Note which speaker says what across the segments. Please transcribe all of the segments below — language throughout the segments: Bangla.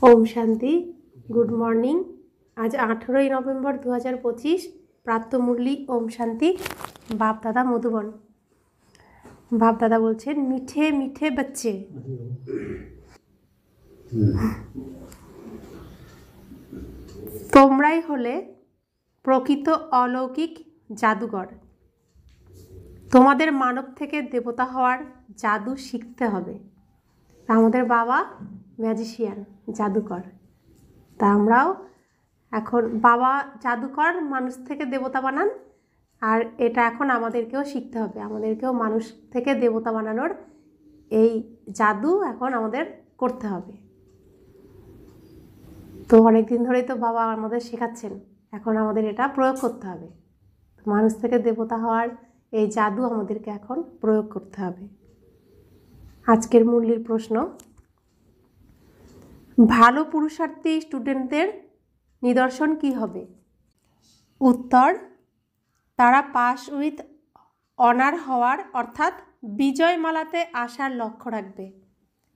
Speaker 1: ओम शांति। Good morning. आज 18 नवेम्बर 2025 प्रातः मुरली ओम शांति। बाप दादा मधुबन। बाप दादा बोलছেন मीठे मीठे बच्चे, তোমরাই হলে প্রকৃত অলৌকিক জাদুঘর। তোমাদের মানব থেকে দেবতা হওয়ার জাদু শিখতে হবে। আমাদের বাবা ম্যাজিশিয়ান, জাদুকর। তা আমরাও এখন বাবা জাদুকর, মানুষ থেকে দেবতা বানান, আর এটা এখন আমাদেরকেও শিখতে হবে। আমাদেরকেও মানুষ থেকে দেবতা বানানোর এই জাদু এখন আমাদের করতে হবে। তো অনেক দিন ধরেই তো বাবা আমাদের শেখাচ্ছেন, এখন আমাদের এটা প্রয়োগ করতে হবে। মানুষ থেকে দেবতা হওয়ার এই জাদু আমাদেরকে এখন প্রয়োগ করতে হবে। আজকের মুরলির প্রশ্ন, ভালো পুরুষার্থী স্টুডেন্টদের নিদর্শন কি হবে? উত্তর, তারা পাস উইথ অনার হওয়ার অর্থাৎ বিজয়মালাতে আসার লক্ষ্য রাখবে।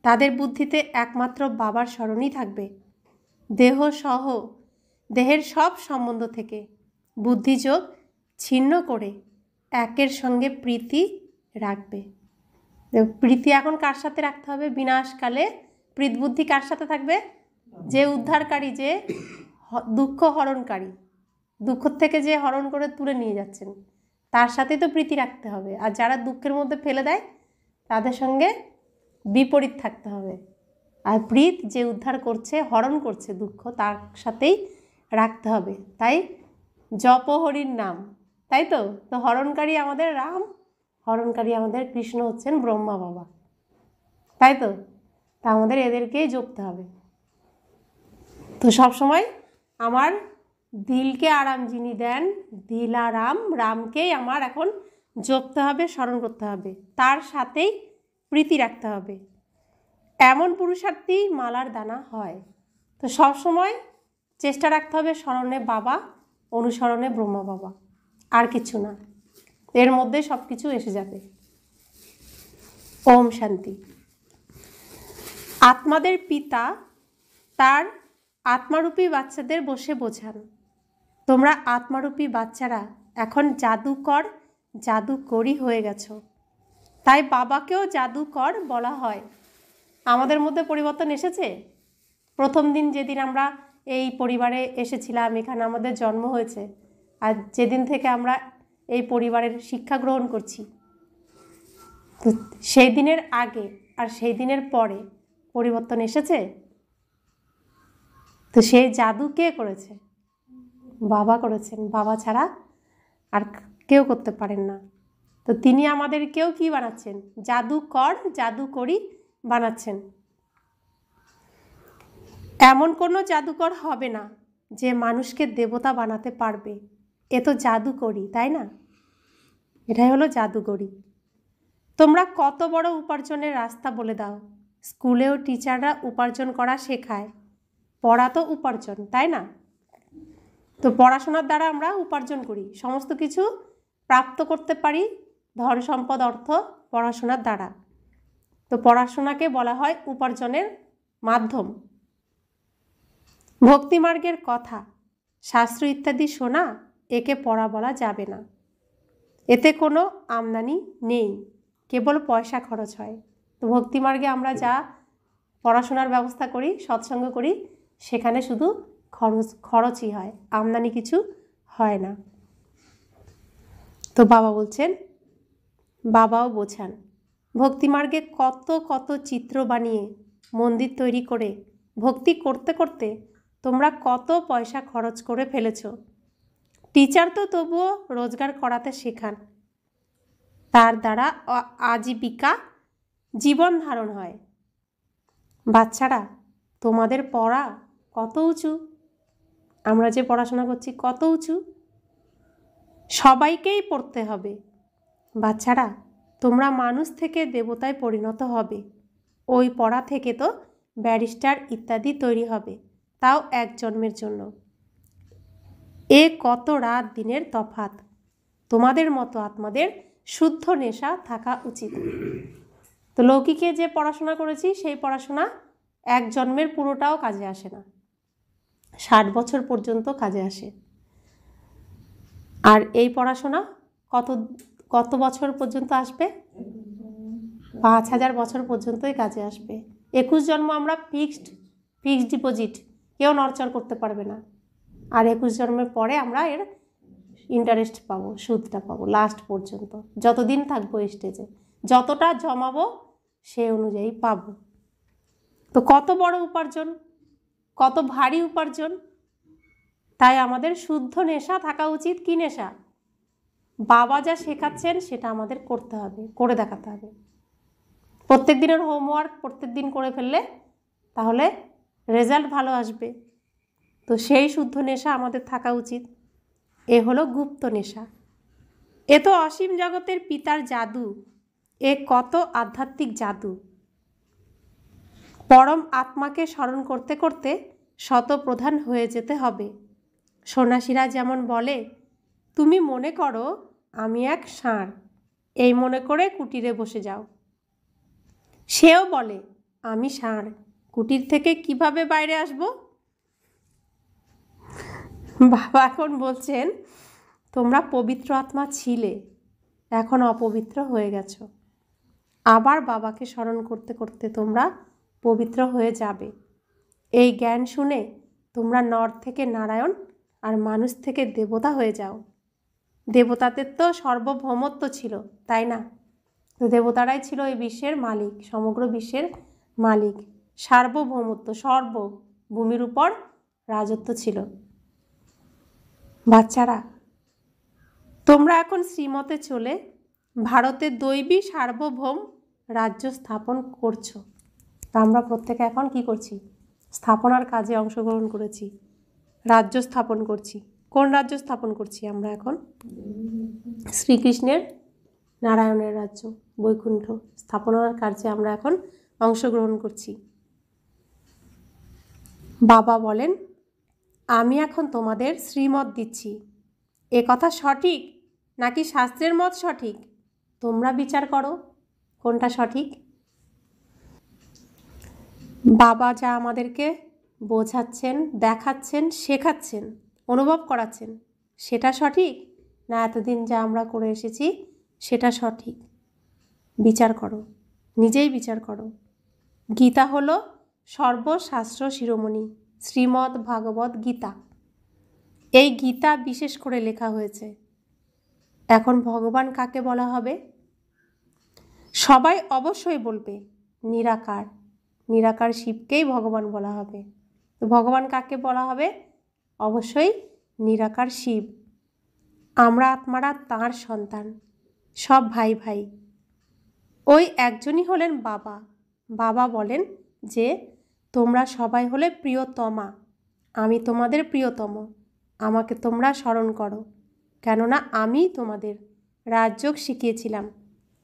Speaker 1: তাদের বুদ্ধিতে একমাত্র বাবার স্মরণই থাকবে। দেহের সব সম্বন্ধ থেকে বুদ্ধিযোগ ছিন্ন করে একের সঙ্গে প্রীতি রাখবে। প্রীতি এখন কার সাথে রাখতে হবে? বিনাশকালে প্রীতবুদ্ধি কার সাথে থাকবে? যে উদ্ধারকারী, যে দুঃখ হরণকারী, দুঃখ থেকে যে হরণ করে তুলে নিয়ে যাচ্ছেন, তার সাথেই তো প্রীতি রাখতে হবে। আর যারা দুঃখের মধ্যে ফেলে দেয় তাদের সঙ্গে বিপরীত থাকতে হবে। আর প্রীত যে উদ্ধার করছে, হরণ করছে দুঃখ, তার সাথেই রাখতে হবে। তাই জপ হরির নাম, তাই তো। তো হরণকারী আমাদের রাম, হরণকারী আমাদের কৃষ্ণ হচ্ছেন ব্রহ্মা বাবা, তাই তো। তা আমাদের এদেরকেই জপতে হবে। তো সবসময় আমার দিলকে আরাম যিনি দেন, দিল আরাম, রামকেই আমার এখন জপতে হবে, স্মরণ করতে হবে, তার সাথেই প্রীতি রাখতে হবে। এমন পুরুষার্থী মালার দানা হয়। তো সবসময় চেষ্টা রাখতে হবে স্মরণে বাবা, অনুসরণে ব্রহ্মা বাবা, আর কিছু না। এর মধ্যে সব কিছু এসে যাবে। ওম শান্তি। আত্মাদের পিতা তার আত্মারূপী বাচ্চাদের বসে বোঝান, তোমরা আত্মারূপী বাচ্চারা এখন জাদুকর, জাদুকরী হয়ে গেছো। তাই বাবাকেও জাদুকর বলা হয়। আমাদের মধ্যে পরিবর্তন এসেছে। প্রথম দিন যেদিন আমরা এই পরিবারে এসেছিলাম, এখানে আমাদের জন্ম হয়েছে, আর যেদিন থেকে আমরা এই পরিবারের শিক্ষা গ্রহণ করছি, তো সেই দিনের আগে আর সেই দিনের পরে পরিবর্তন এসেছে। তো সেই জাদু কে করেছে? বাবা করেছেন। বাবা ছাড়া আর কেউ করতে পারেন না। তো তিনি আমাদেরকেও কি বানাচ্ছেন? জাদুকর, জাদুকরী বানাচ্ছেন। এমন কোনো জাদুকর হবে না যে মানুষকে দেবতা বানাতে পারবে। এ তো জাদুকরী, তাই না? এটাই হলো জাদুকরী। তোমরা কত বড় উপার্জনের রাস্তা বলে দাও। স্কুলেও টিচাররা উপার্জন করা শেখায়। পড়া তো উপার্জন, তাই না? তো পড়াশোনার দ্বারা আমরা উপার্জন করি, সমস্ত কিছু প্রাপ্ত করতে পারি, ধন সম্পদ অর্থ পড়াশোনার দ্বারা। তো পড়াশোনাকে বলা হয় উপার্জনের মাধ্যম। ভক্তিমার্গের কথা, শাস্ত্র ইত্যাদি শোনা, একে পড়া বলা যাবে না। এতে কোনো আমদানি নেই, কেবল পয়সা খরচ হয়। তো ভক্তিমার্গে আমরা যা পড়াশোনার ব্যবস্থা করি, সৎসঙ্গ করি, সেখানে শুধু খরচই হয়, আমদানি কিছু হয় না। তো বাবা বলছেন, বাবাও বোঝান, ভক্তিমার্গে কত কত চিত্র বানিয়ে মন্দির তৈরি করে ভক্তি করতে করতে তোমরা কত পয়সা খরচ করে ফেলেছ। টিচার তো তবুও রোজগার করাতে শেখান, তার দ্বারা আজীবিকা জীবন ধারণ হয়। বাচ্চারা, তোমাদের পড়া কত উঁচু, আমরা যে পড়াশোনা করছি কত উঁচু, সবাইকেই পড়তে হবে। বাচ্চারা, তোমরা মানুষ থেকে দেবতায় পরিণত হবে। ওই পড়া থেকে তো ব্যারিস্টার ইত্যাদি তৈরি হবে, তাও এক জন্মের জন্য। এ কত রাত দিনের তফাৎ। তোমাদের মতো আত্মাদের শুদ্ধ নেশা থাকা উচিত। তো লৌকিকে যে পড়াশোনা করেছি সেই পড়াশোনা এক জন্মের পুরোটাও কাজে আসে না, 60 বছর পর্যন্ত কাজে আসে। আর এই পড়াশোনা কত কত বছর পর্যন্ত আসবে? 5000 বছর পর্যন্তই কাজে আসবে। 21 জন্ম আমরা ফিক্সড ডিপোজিট, কেউ নড়চড় করতে পারবে না। আর 21 জন্মের পরে আমরা এর ইন্টারেস্ট পাবো, সুদটা পাবো লাস্ট পর্যন্ত, যতদিন থাকবো স্টেজে, যতটা জমাবো সে অনুযায়ী পাবো। তো কত বড় উপার্জন, কত ভারী উপার্জন। তাই আমাদের শুদ্ধ নেশা থাকা উচিত। কি নেশা? বাবা যা শেখাচ্ছেন সেটা আমাদের করতে হবে, করে দেখাতে হবে। প্রত্যেক দিনের হোমওয়ার্ক প্রত্যেক দিন করে ফেললে তাহলে রেজাল্ট ভালো আসবে। তো সেই শুদ্ধ নেশা আমাদের থাকা উচিত। এ হলো গুপ্ত নেশা। এ তো অসীম জগতের পিতার জাদু, এ কত আধ্যাত্মিক জাদু। পরম আত্মাকে স্মরণ করতে করতে শতপ্রধান হয়ে যেতে হবে। সন্ন্যাসীরা যেমন বলে, তুমি মনে করো আমি এক ষাঁড়, এই মনে করে কুটিরে বসে যাও। সেও বলে আমি ষাঁড়, কুটির থেকে কিভাবে বাইরে আসব? বাবা এখন বলছেন, তোমরা পবিত্র আত্মা ছিলে, এখন অপবিত্র হয়ে গেছো। আবার বাবাকে স্মরণ করতে করতে তোমরা পবিত্র হয়ে যাবে। এই জ্ঞান শুনে তোমরা নর থেকে নারায়ণ আর মানুষ থেকে দেবতা হয়ে যাও। দেবতাদের তো সার্বভৌমত্ব ছিল, তাই না? তো দেবতারাই ছিল এই বিশ্বের মালিক, সমগ্র বিশ্বের মালিক, সার্বভৌমত্ব, সর্ব ভূমির উপর রাজত্ব ছিল। বাচ্চারা, তোমরা এখন শ্রীমতে চলে ভারতের দৈবী সার্বভৌম রাজ্য স্থাপন করছো। তা আমরা প্রত্যেকে এখন কি করছি? স্থাপনার কাজে অংশগ্রহণ করেছি, রাজ্য স্থাপন করছি। কোন রাজ্য স্থাপন করছি আমরা এখন? শ্রীকৃষ্ণের নারায়ণের রাজ্য বৈকুণ্ঠ স্থাপনার কার্যে আমরা এখন অংশগ্রহণ করছি। বাবা বলেন, আমি এখন তোমাদের শ্রীমত দিচ্ছি। এ কথা সঠিক নাকি শাস্ত্রের মত সঠিক? তোমরা বিচার করো কোনটা সঠিক। বাবা যা আমাদেরকে বোঝাচ্ছেন, দেখাচ্ছেন, শেখাচ্ছেন, অনুভব করাচ্ছেন, সেটা সঠিক না এতদিন যা আমরা করে এসেছি সেটা সঠিক? বিচার করো, নিজেই বিচার করো। গীতা হলো সর্বশাস্ত্র শিরোমণি, শ্রীমদ্ ভাগবত গীতা। এই গীতা বিশেষ করে লেখা হয়েছে। এখন ভগবান কাকে বলা হবে? সবাই অবশ্যই বলবে নিরাকার, নিরাকার শিবকেই ভগবান বলা হবে। তো ভগবান কাকে বলা হবে? অবশ্যই নিরাকার শিব। আমরা আত্মারা তাঁর সন্তান, সব ভাই ভাই। ওই একজনই হলেন বাবা। বাবা বলেন যে তোমরা সবাই হলে প্রিয়তমা, আমি তোমাদের প্রিয়তম, আমাকে তোমরা স্মরণ করো, কেননা আমি তোমাদের রাজযোগ শিখিয়েছিলাম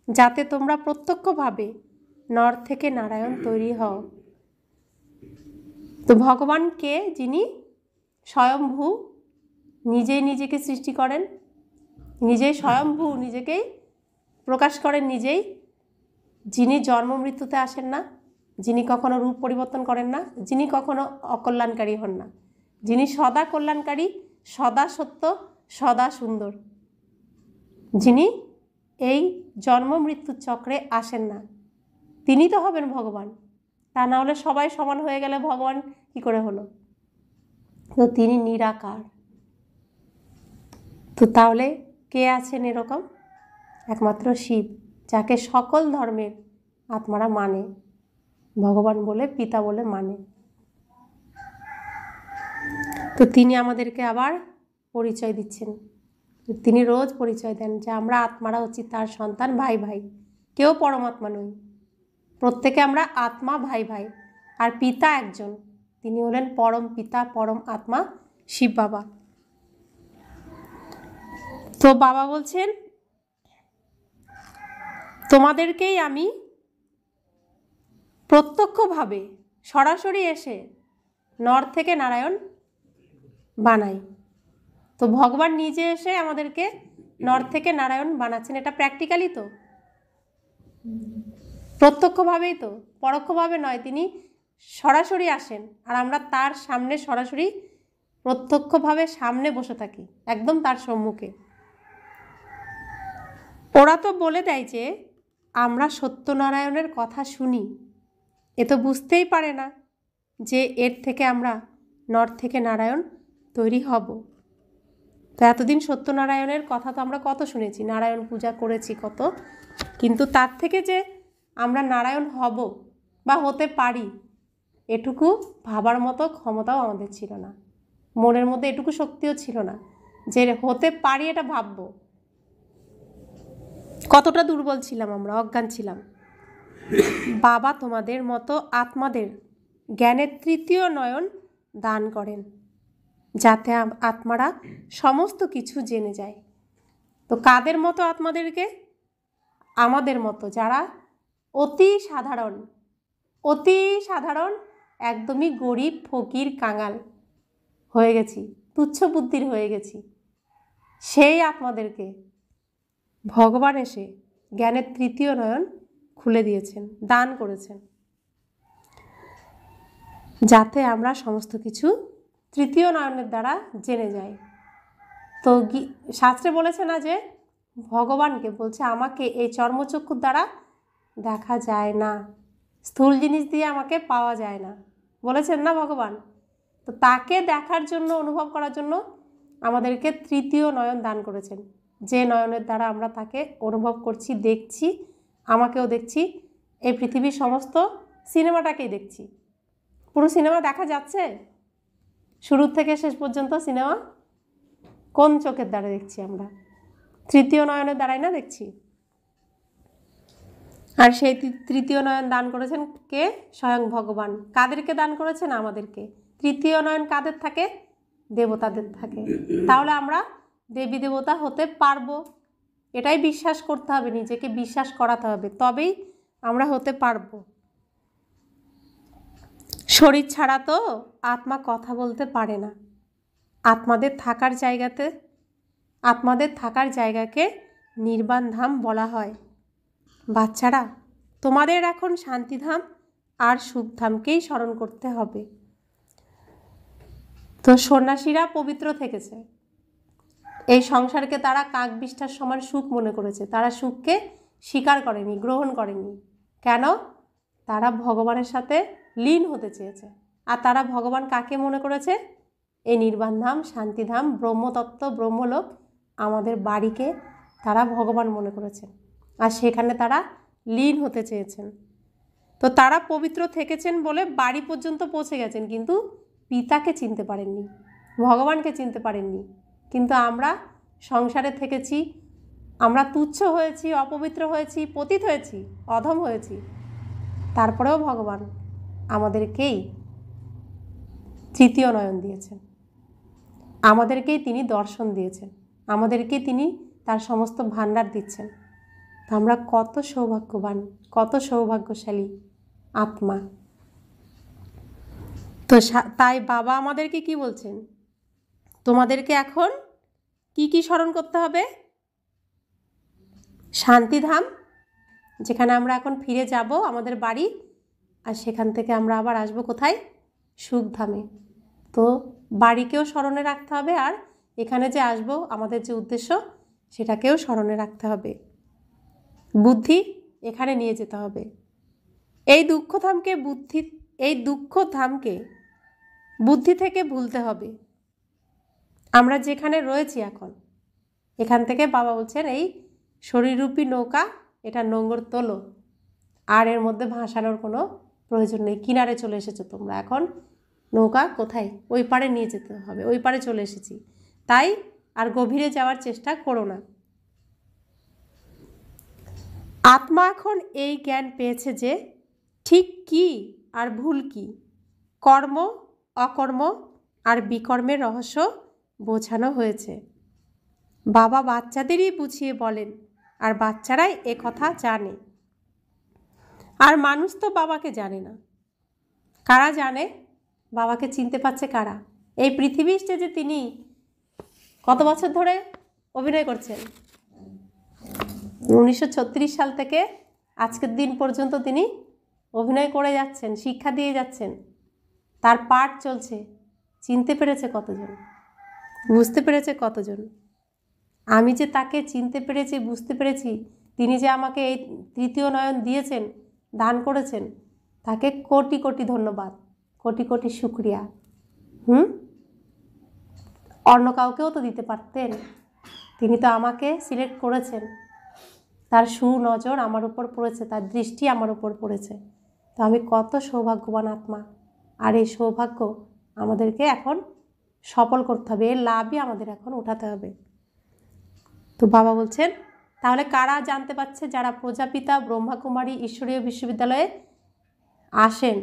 Speaker 1: যাতে তোমরা প্রত্যক্ষভাবে নর থেকে নারায়ণ তৈরি হও। তো ভগবান কে? যিনি স্বয়ম্ভূ, নিজেই নিজেকে সৃষ্টি করেন, নিজেই স্বয়ম্ভূ, নিজেকেই প্রকাশ করেন নিজেই, যিনি জন্ম মৃত্যুতে আসেন না, যিনি কখনো রূপ পরিবর্তন করেন না, যিনি কখনো অকল্যাণকারী হন না, যিনি সদা কল্যাণকারী, সদা সত্য, সদা সুন্দর, যিনি এই জন্ম মৃত্যুর চক্রে আসেন না, তিনি তো হবেন ভগবান। তা না হলে সবাই সমান হয়ে গেলে ভগবান কি করে হলো? তো তিনি নিরাকার। তো তাহলে কে আছেন এরকম? একমাত্র শিব, যাকে সকল ধর্মের আত্মারা মানে, ভগবান বলে, পিতা বলে মানে। তো তিনি আমাদেরকে আবার পরিচয় দিচ্ছেন। তিনি রোজ পরিচয় দেন যে আমরা আত্মারা হচ্ছি তার সন্তান, ভাই ভাই, কেউ পরমাত্মা নই, প্রত্যেকে আমরা আত্মা, ভাই ভাই। আর পিতা একজন, তিনি হলেন পরম পিতা, পরম আত্মা, শিব বাবা। তো বাবা বলছেন, তোমাদেরকেই আমি প্রত্যক্ষভাবে সরাসরি এসে নর থেকে নারায়ণ বানাই। তো ভগবান নিজে এসে আমাদেরকে নর থেকে নারায়ণ বানাচ্ছেন। এটা প্র্যাকটিক্যালি তো, প্রত্যক্ষভাবেই তো, পরোক্ষভাবে নয়। তিনি সরাসরি আসেন আর আমরা তার সামনে সরাসরি প্রত্যক্ষভাবে সামনে বসে থাকি, একদম তার সম্মুখে। ওরা তো বলে দেয় যে আমরা সত্যনারায়ণের কথা শুনি, এ তো বুঝতেই পারে না যে এর থেকে আমরা নর থেকে নারায়ণ তৈরি হব। তো এতদিন সত্যনারায়ণের কথা তো আমরা কত শুনেছি, নারায়ণ পূজা করেছি কত, কিন্তু তার থেকে যে আমরা নারায়ণ হব বা হতে পারি এটুকু ভাবার মতো ক্ষমতাও আমাদের ছিল না, মনের মধ্যে এটুকু শক্তিও ছিল না যে হতে পারি এটা ভাববো। কতটা দুর্বল ছিলাম আমরা, অজ্ঞান ছিলাম। বাবা তোমাদের মতো আত্মাদের জ্ঞানের তৃতীয় নয়ন দান করেন, যাতে আত্মারা সমস্ত কিছু জেনে যায়। তো কাদের মতো আত্মাদেরকে? আমাদের মতো, যারা অতি সাধারণ একদমই গরিব ফকির কাঙাল হয়ে গেছি, তুচ্ছ বুদ্ধির হয়ে গেছি, সেই আত্মাদেরকে ভগবান এসে জ্ঞানের তৃতীয় নয়ন খুলে দিয়েছেন, দান করেছেন, যাতে আমরা সমস্ত কিছু তৃতীয় নয়নের দ্বারা জেনে যাই। তো শাস্ত্রে বলেছে না যে ভগবানকে বলছে আমাকে এই চর্মচক্ষুর দ্বারা দেখা যায় না, স্থূল জিনিস দিয়ে আমাকে পাওয়া যায় না, বলেছেন না ভগবান। তো তাকে দেখার জন্য, অনুভব করার জন্য আমাদেরকে তৃতীয় নয়ন দান করেছেন, যে নয়নের দ্বারা আমরা তাকে অনুভব করছি, দেখছি, আমাকেও দেখছি, এই পৃথিবীর সমস্ত সিনেমাটাকেই দেখছি। পুরো সিনেমা দেখা যাচ্ছে, শুরু থেকে শেষ পর্যন্ত সিনেমা কোন চোখের দ্বারা দেখছি আমরা? তৃতীয় নয়নের দ্বারাই না দেখছি। আর সেই তৃতীয় নয়ন দান করেছেন কে? স্বয়ং ভগবান। কাদেরকে দান করেছেন? আমাদেরকে। তৃতীয় নয়ন কাদের থাকে? দেবতাদের থাকে। তাহলে আমরা দেবী দেবতা হতে পারবো, এটাই বিশ্বাস করতে হবে, নিজেকে বিশ্বাস করাতে হবে, তবেই আমরা হতে পারবো। শরীর ছাড়া তো আত্মা কথা বলতে পারে না। আত্মাদের থাকার জায়গাকে নির্বাণ ধাম বলা হয়। বাচ্চারা, তোমাদের এখন শান্তিধাম আর সুখধামকেই স্মরণ করতে হবে। তো সন্ন্যাসীরা পবিত্র থেকেছে, এই সংসারকে তারা কাক বিষ্ঠার সমান সুখ মনে করেছে, তারা সুখকে স্বীকার করেনি, গ্রহণ করেনি। কেন? তারা ভগবানের সাথে লীন হতে চেয়েছে। আর তারা ভগবান কাকে মনে করেছে? এই নির্বাণ ধাম, শান্তিধাম, ব্রহ্মতত্ত্ব, ব্রহ্মলোক, আমাদের বাড়িকে তারা ভগবান মনে করেছেন, আর সেখানে তারা লীন হতে চেয়েছেন। তো তারা পবিত্র থেকেছেন বলে বাড়ি পর্যন্ত পৌঁছে গেছেন, কিন্তু পিতাকে চিনতে পারেননি, ভগবানকে চিনতে পারেননি। কিন্তু আমরা সংসারে থেকেছি, আমরা তুচ্ছ হয়েছি, অপবিত্র হয়েছি, পতিত হয়েছি, অধম হয়েছি, তারপরেও ভগবান আমাদেরকেই তৃতীয় নয়ন দিয়েছেন, আমাদেরকেই তিনি দর্শন দিয়েছেন, আমাদেরকেই তিনি তার সমস্ত ভাণ্ডার দিচ্ছেন। তো আমরা কত সৌভাগ্যবান, কত সৌভাগ্যশালী আত্মা। তো তাই বাবা আমাদেরকে কি বলছেন? তোমাদেরকে এখন কি স্মরণ করতে হবে? শান্তিধাম, যেখানে আমরা এখন ফিরে যাব আমাদের বাড়ি, আর সেখান থেকে আমরা আবার আসবো কোথায়? সুখধামে। তো বাড়িকেও স্মরণে রাখতে হবে, আর এখানে যে আসবো আমাদের যে উদ্দেশ্য সেটাকেও স্মরণে রাখতে হবে। বুদ্ধি এখানে নিয়ে যেতে হবে। এই দুঃখধামকে বুদ্ধি থেকে ভুলতে হবে। আমরা যেখানে রয়েছি এখন, এখান থেকে বাবা বলছেন এই শরীররূপী নৌকা, এটা নোঙর তোলো, আর এর মধ্যে ভাসানোর কোনো প্রয়োজন নেই। কিনারে চলে এসেছো তোমরা, এখন নৌকা কোথায়? ওই পারে নিয়ে যেতে হবে, ওই পারে চলে এসেছি, তাই আর গভীরে যাওয়ার চেষ্টা করো না। আত্মা এখন এই জ্ঞান পেয়েছে যে ঠিক কি আর ভুল কি, কর্ম, অকর্ম আর বিকর্মের রহস্য বোঝানো হয়েছে। বাবা বাচ্চাদেরই বুঝিয়ে বলেন, আর বাচ্চারাই এ কথা জানে। আর মানুষ তো বাবাকে জানে না। কারা জানে বাবাকে? চিনতে পারছে কারা? এই পৃথিবী স্টেজে তিনি কত বছর ধরে অভিনয় করছেন? 1936 সাল থেকে আজকের দিন পর্যন্ত তিনি অভিনয় করে যাচ্ছেন, শিক্ষা দিয়ে যাচ্ছেন, তার পাঠ চলছে। চিনতে পেরেছে কতজন, বুঝতে পেরেছে কতজন? আমি যে তাকে চিনতে পেরেছি, বুঝতে পেরেছি, তিনি যে আমাকে এই তৃতীয় নয়ন দিয়েছেন, দান করেছেন, তাকে কোটি কোটি ধন্যবাদ, কোটি কোটি শুক্রিয়া। অন্য কাউকেও তো দিতে পারতেন, তিনি তো আমাকে সিলেক্ট করেছেন, তার সুনজর আমার উপর পড়েছে, তার দৃষ্টি আমার উপর পড়েছে। তো আমি কত সৌভাগ্যবান আত্মা। আর এই সৌভাগ্য আমাদেরকে এখন সফল করতে হবে, এর লাভই আমাদের এখন উঠাতে হবে। তো বাবা বলছেন, তাহলে কারা জানতে পারছে? যারা প্রজাপিতা ব্রহ্মাকুমারী ঈশ্বরীয় বিশ্ববিদ্যালয়ে আসেন,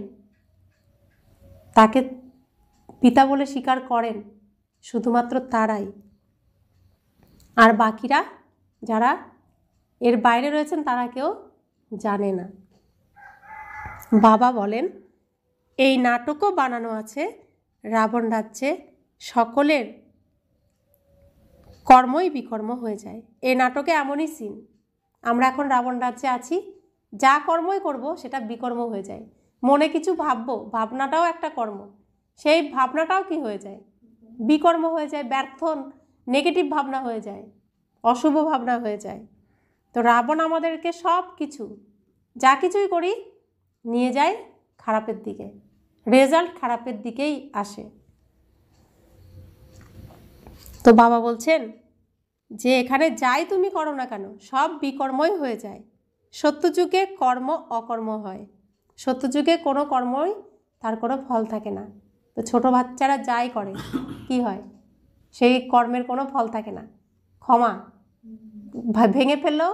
Speaker 1: তাকে পিতা বলে স্বীকার করেন, শুধুমাত্র তারাই। আর বাকিরা যারা এর বাইরে রয়েছেন তারা কেউ জানে না। বাবা বলেন, এই নাটকও বানানো আছে রাবণ রাজ্যে সকলের কর্মই বিকর্ম হয়ে যায়। এই নাটকে এমনই সিন, আমরা এখন রাবণ রাজ্যে আছি, যা কর্মই করব সেটা বিকর্ম হয়ে যায়। মনে কিছু ভাববো, ভাবনাটাও একটা কর্ম, সেই ভাবনাটাও কি হয়ে যায়? বিকর্ম হয়ে যায়, ব্যর্থ নেগেটিভ ভাবনা হয়ে যায়, অশুভ ভাবনা হয়ে যায়। তো রাবণ আমাদেরকে সব কিছু, যা কিছুই করি, নিয়ে যায় খারাপের দিকে, রেজাল্ট খারাপের দিকেই আসে। তো বাবা বলছেন যে এখানে যাই তুমি করো না কেন, সব বিকর্মই হয়ে যায়। সত্যযুগে কর্ম অকর্ম হয়, সত্যযুগে কোনো কর্মই তার কোনো ফল থাকে না। তো ছোটো বাচ্চারা যাই করে কি হয়, সেই কর্মের কোনো ফল থাকে না। ক্ষমা ভেঙে ফেললেও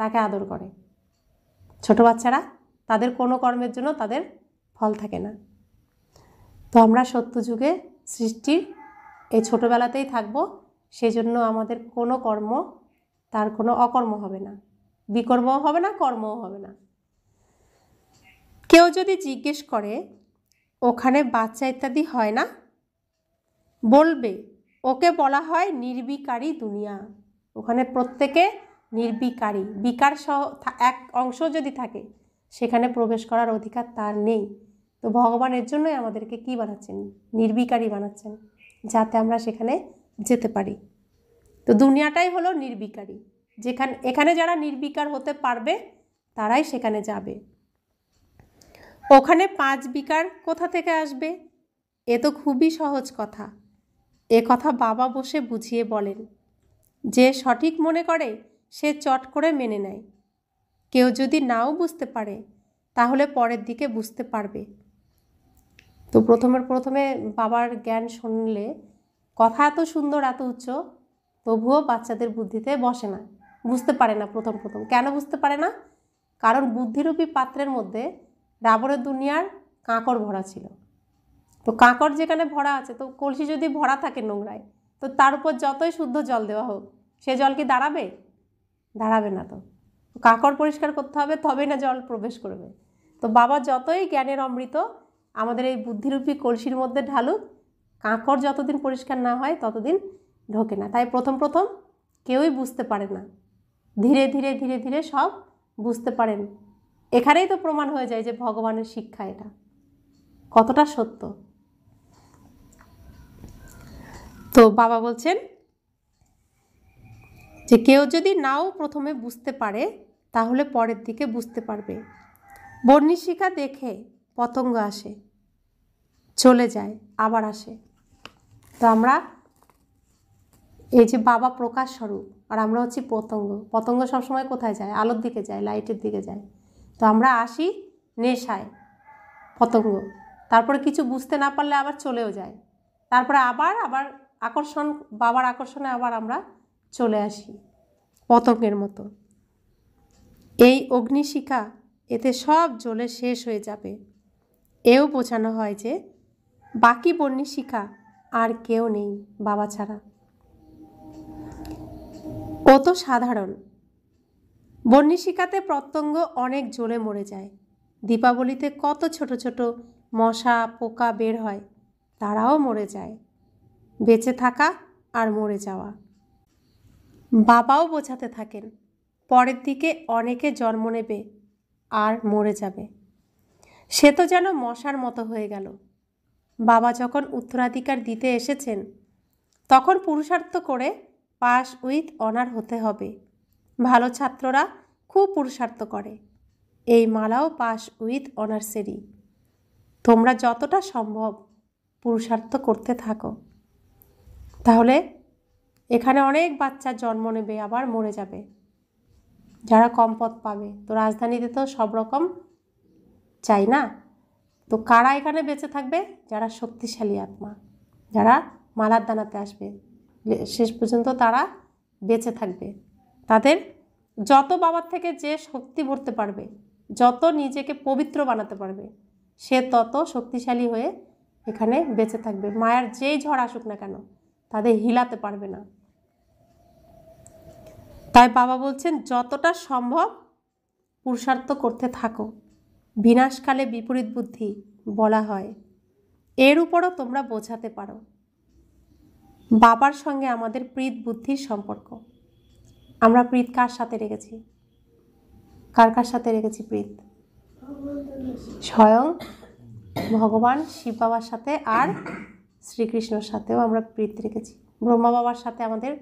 Speaker 1: তাকে আদর করে। ছোট বাচ্চারা, তাদের কোনো কর্মের জন্য তাদের ফল থাকে না। তো আমরা সত্যযুগে সৃষ্টির এই ছোটোবেলাতেই থাকবো, সেজন্য আমাদের কোনো কর্ম তার কোনো অকর্ম হবে না, বিকর্মও হবে না, কর্মও হবে না। কেউ যদি জিজ্ঞেস করে ওখানে বাচ্চা ইত্যাদি হয় না, বলবে ওকে বলা হয় নির্বিকারী দুনিয়া। ওখানে প্রত্যেকে নির্বিকারী, বিকার সহ এক অংশ যদি থাকে সেখানে প্রবেশ করার অধিকার তার নেই। তো ভগবানের জন্যই আমাদেরকে কি বানাচ্ছেন? নির্বিকারী বানাচ্ছেন, যাতে আমরা সেখানে যেতে পারি। তো দুনিয়াটাই হলো নির্বিকারী, এখানে যারা নির্বিকার হতে পারবে তারাই সেখানে যাবে। ওখানে 5 বিকার কোথা থেকে আসবে? এ তো খুবই সহজ কথা। এ কথা বাবা বসে বুঝিয়ে বলেন। যে সঠিক মনে করে সে চট করে মেনে নেয়। কেউ যদি নাও বুঝতে পারে তাহলে পরের দিকে বুঝতে পারবে। তো প্রথমে বাবার জ্ঞান শুনলে কথা এত সুন্দর, এত উচ্চ, তবুও বাচ্চাদের বুদ্ধিতে বসে না, বুঝতে পারে না প্রথম। কেন বুঝতে পারে না? কারণ বুদ্ধিরূপী পাত্রের মধ্যে রাবণের দুনিয়ার কাঁকড় ভরা ছিল। তো কাঁকড় যেখানে ভরা আছে, তো কলসি যদি ভরা থাকে নোংরায়, তো তার উপর যতই শুদ্ধ জল দেওয়া হোক, সে জল কি দাঁড়াবে? দাঁড়াবে না। তো কাঁকড় পরিষ্কার করতে হবে, তবেই না জল প্রবেশ করবে। তো বাবা যতই জ্ঞানের অমৃত আমাদের এই বুদ্ধিরূপী কলসির মধ্যে ঢালুক, কাঁকড় যতদিন পরিষ্কার না হয় ততদিন ঢোকে না। তাই প্রথম কেউই বুঝতে পারে না, ধীরে ধীরে সব বুঝতে পারেন। এখানেই তো প্রমাণ হয়ে যায় যে ভগবানের শিক্ষা এটা কতটা সত্য। তো বাবা বলছেন যে কেউ যদি নাও প্রথমে বুঝতে পারে তাহলে পরের দিকে বুঝতে পারবে। বর্ণিশিখা দেখে পতঙ্গ আসে, চলে যায়, আবার আসে। তো আমরা এই যে বাবা প্রকাশ স্বরূপ, আর আমরা হচ্ছি পতঙ্গ। পতঙ্গ সবসময় কোথায় যায়? আলোর দিকে যায়, লাইটের দিকে যায়। তো আমরা আসি নেশায়, পতঙ্গ, তারপরে কিছু বুঝতে না পারলে আবার চলেও যায়, তারপরে আবার আকর্ষণ, বাবার আকর্ষণে আবার আমরা চলে আসি পতঙ্গের মতো। এই অগ্নিশিখা, এতে সব জ্বলে শেষ হয়ে যাবে। এও বোঝানো হয় যে বাকি বর্ণিশিখা আর কেউ নেই বাবা ছাড়া। ও তো সাধারণ। বর্ণিশিখাতে পতঙ্গ অনেক জ্বলে মরে যায়। দীপাবলিতে কত ছোট ছোট মশা পোকা বের হয়, তারাও মরে যায়। বেঁচে থাকা আর মরে যাওয়া। বাবাও বোঝাতে থাকেন পরের দিকে অনেকে জন্ম নেবে আর মরে যাবে। সে তো যেন মশার মতো হয়ে গেল। বাবা যখন উত্তরাধিকার দিতে এসেছেন তখন পুরুষার্থ করে পাস উইথ অনার হতে হবে। ভালো ছাত্ররা খুব পুরুষার্থ করে। এই মালাও পাস উইথ অনার্সেরই। তোমরা যতটা সম্ভব পুরুষার্থ করতে থাকো, তাহলে এখানে অনেক বাচ্চা জন্ম নেবে, আবার মরে যাবে, যারা কম পদ পাবে। তো রাজধানীতে তো সব রকম চাই না। তো কারা এখানে বেঁচে থাকবে? যারা শক্তিশালী আত্মা, যারা মালার দানাতে আসবে শেষ পর্যন্ত তারা বেঁচে থাকবে। তাদের যত বাবার থেকে যে শক্তি ভরতে পারবে, যত নিজেকে পবিত্র বানাতে পারবে, সে তত শক্তিশালী হয়ে এখানে বেঁচে থাকবে। মায়ার যেই ঝড় আসুক না কেন তাদের হিলাতে পারবে না। তাই বাবা বলছেন যতটা সম্ভব পুরুষার্থ করতে থাকো। বিনাশকালে বিপরীত বুদ্ধি বলা হয়। এর উপরও তোমরা বোঝাতে পারো। বাবার সঙ্গে আমাদের প্রীত বুদ্ধির সম্পর্ক। আমরা প্রীত কার সাথে রেখেছি? কার কার সাথে রেখেছি প্রীত? স্বয়ং ভগবান শিব বাবার সাথে আর শ্রীকৃষ্ণর সাথেও আমরা প্রীত রেখেছি। ব্রহ্মা বাবার সাথে আমাদের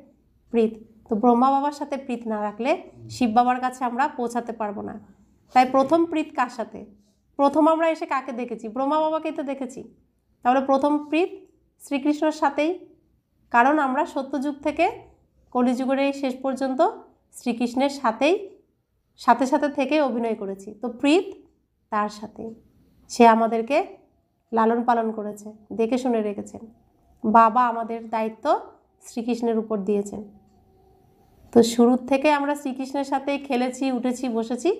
Speaker 1: প্রীত। তো ব্রহ্মা বাবার সাথে প্রীত না রাখলে শিব বাবার কাছে আমরা পৌঁছাতে পারবো না। তাই প্রথম প্রীত কার সাথে? প্রথম আমরা এসে কাকে দেখেছি? ব্রহ্মা বাবাকেই তো দেখেছি। তাহলে প্রথম প্রীত শ্রীকৃষ্ণর সাথেই, কারণ আমরা সত্যযুগ থেকে কলিযুগের এই শেষ পর্যন্ত শ্রীকৃষ্ণের সাথে সাথে থেকে অভিনয় করেছি। তো প্রীত তার সাথে। সে আমাদেরকে লালন পালন করেছে, দেখে শুনে রেখেছেন। বাবা আমাদের দায়িত্ব শ্রীকৃষ্ণের উপর দিয়েছেন। তো শুরুর থেকে আমরা শ্রীকৃষ্ণের সাথেই খেলেছি, উঠেছি, বসেছি,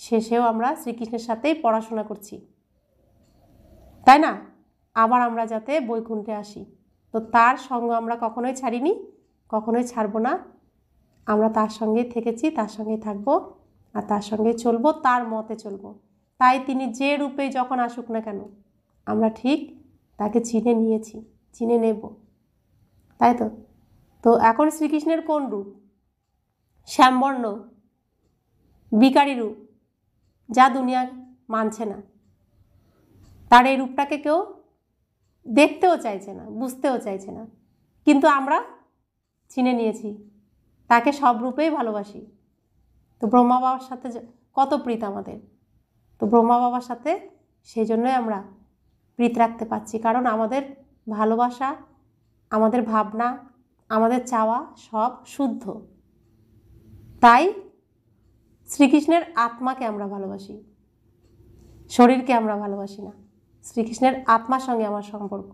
Speaker 1: শেষেও আমরা শ্রীকৃষ্ণের সাথেই পড়াশোনা করছি, তাই না? আবার আমরা যাতে বৈকুণ্ঠে আসি। তো তার সঙ্গ আমরা কখনোই ছাড়িনি, কখনোই ছাড়বো না। আমরা তার সঙ্গেই থেকেছি, তার সঙ্গেই থাকবো, আর তার সঙ্গে চলবো, তার মতে চলবো। তাই তিনি যে রূপে যখন আসুক না কেন আমরা ঠিক তাকে চিনে নিয়েছি, চিনে নেব, তাই তো? তো এখন শ্রীকৃষ্ণের কোন রূপ? শ্যামবর্ণ বিকারী রূপ, যা দুনিয়া মানছে না। তার এই রূপটাকে কেউ দেখতেও চাইছে না, বুঝতেও চাইছে না, কিন্তু আমরা চিনে নিয়েছি, তাকে সব রূপেই ভালোবাসি। তো ব্রহ্মা বাবার সাথে কত প্রীত আমাদের। তো ব্রহ্মা বাবার সাথে সেই জন্যই আমরা প্রীত রাখতে পারছি, কারণ আমাদের ভালোবাসা, আমাদের ভাবনা, আমাদের চাওয়া সব শুদ্ধ। তাই শ্রীকৃষ্ণের আত্মাকে আমরা ভালোবাসি, শরীরকে আমরা ভালোবাসি না। শ্রীকৃষ্ণের আত্মার সঙ্গে আমার সম্পর্ক।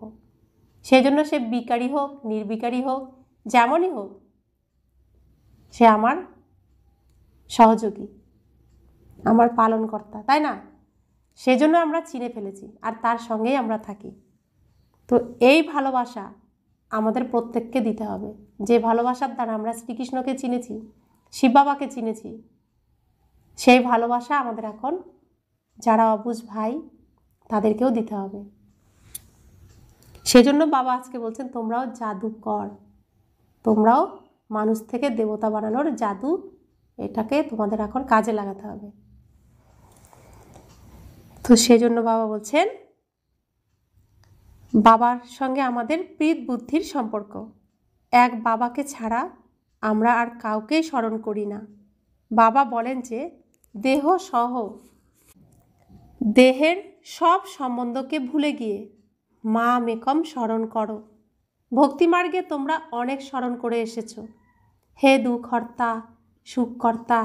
Speaker 1: সেই জন্য সে বিকারী হোক, নির্বিকারী হোক, যেমনই হোক, সে আমার সহযোগী, আমার পালনকর্তা, তাই না? সেজন্য আমরা চিনে ফেলেছি, আর তার সঙ্গেই আমরা থাকি। তো এই ভালোবাসা আমাদের প্রত্যেককে দিতে হবে। যে ভালোবাসার দ্বারা আমরা শ্রীকৃষ্ণকে চিনেছি, শিব বাবাকে চিনেছি, সেই ভালোবাসা আমাদের এখন যারা অবুঝ ভাই তাদেরকেও দিতে হবে। সেজন্য বাবা আজকে বলছেন তোমরাও জাদুকর, তোমরাও মানুষ থেকে দেবতা বানানোর জাদু, এটাকে তোমাদের এখন কাজে লাগাতে হবে। তো সেজন্য বাবা বলছেন বাবার সঙ্গে আমাদের প্রীত বুদ্ধির সম্পর্ক। এক বাবাকে ছাড়া আমরা আর কাউকেই স্মরণ করি না। বাবা বলেন যে দেহ সহ দেহের সব সম্বন্ধকে ভুলে গিয়ে মা মেকম স্মরণ করো। ভক্তিমার্গে তোমরা অনেক স্মরণ করে এসেছ। হে দুঃখহর্তা, সুখকর্তা,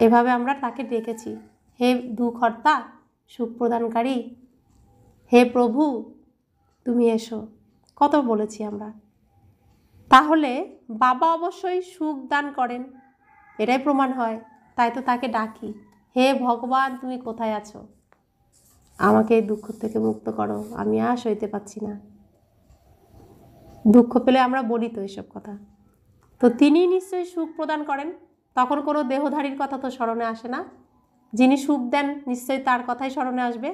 Speaker 1: এভাবে আমরা তাকে ডেকেছি। হে দুঃখহর্তা, সুখ প্রদানকারী, হে প্রভু তুমি এসো, কত বলেছি আমরা। তাহলে বাবা অবশ্যই সুখ দান করেন, এটাই প্রমাণ হয়। তাই তো তাকে ডাকি, হে ভগবান তুমি কোথায় আছো, আমাকে এই দুঃখ থেকে মুক্ত করো, আমি আর সইতে পারছি না। দুঃখ পেলে আমরা বলি তো এসব কথা। তো তিনি নিশ্চয়ই সুখ প্রদান করেন, তখন কোনো দেহধারীর কথা তো স্মরণে আসে না। যিনি সুখ দেন নিশ্চয়ই তার কথাই স্মরণে আসবে।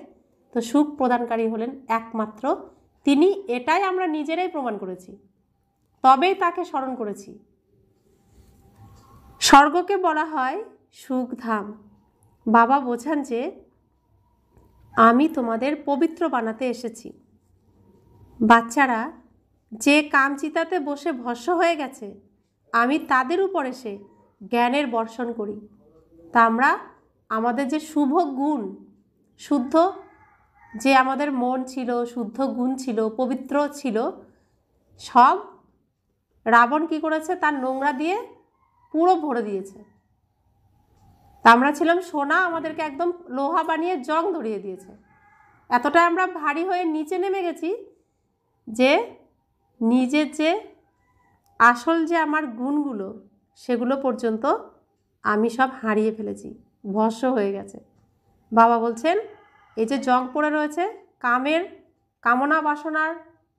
Speaker 1: তো সুখ প্রদানকারী হলেন একমাত্র তিনি, এটাই আমরা নিজেরাই প্রমাণ করেছি, তবেই তাকে স্মরণ করেছি। স্বর্গকে বলা হয় সুখধাম। বাবা বোঝান যে আমি তোমাদের পবিত্র বানাতে এসেছি। বাচ্চারা যে কামচিতাতে বসে ভস্ম হয়ে গেছে, আমি তাদের উপর এসে জ্ঞানের বর্ষণ করি। তা আমরা আমাদের যে শুভ গুণ, শুদ্ধ যে আমাদের মন ছিল, শুদ্ধ গুণ ছিল, পবিত্র ছিল, সব রাবণ কি করেছে, তার নোংরা দিয়ে পুরো ভরে দিয়েছে। তা আমরা ছিলাম সোনা, আমাদেরকে একদম লোহা বানিয়ে জং ধরিয়ে দিয়েছে। এতটা আমরা ভারী হয়ে নিচে নেমে গেছি যে নিজের যে আসল যে আমার গুণগুলো, সেগুলো পর্যন্ত আমি সব হারিয়ে ফেলেছি, ভস্ম হয়ে গেছে। বাবা বলছেন এই যে জং পড়ে রয়েছে, কামনা বাসনার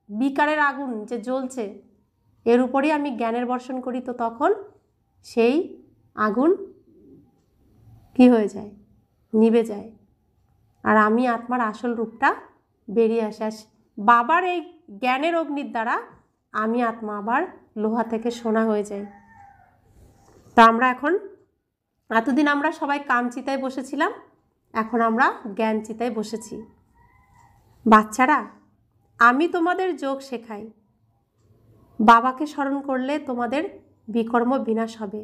Speaker 1: বিকারের আগুন যে জ্বলছে, এর উপরই আমি জ্ঞানের বর্ষণ করি। তো তখন সেই আগুন কি হয়ে যায়, নিভে যায়, আর আমি আত্মার আসল রূপটা বেরিয়ে আসে। বাবার এই জ্ঞানের অগ্নির দ্বারা আমি আত্মা আবার লোহা থেকে সোনা হয়ে যাই। তা আমরা এখন, এতদিন আমরা সবাই কামচিতায় বসেছিলাম, এখন আমরা জ্ঞান চিতায় বসেছি। বাচ্চারা, আমি তোমাদের যোগ শেখাই। বাবাকে স্মরণ করলে তোমাদের বিকর্ম বিনাশ হবে,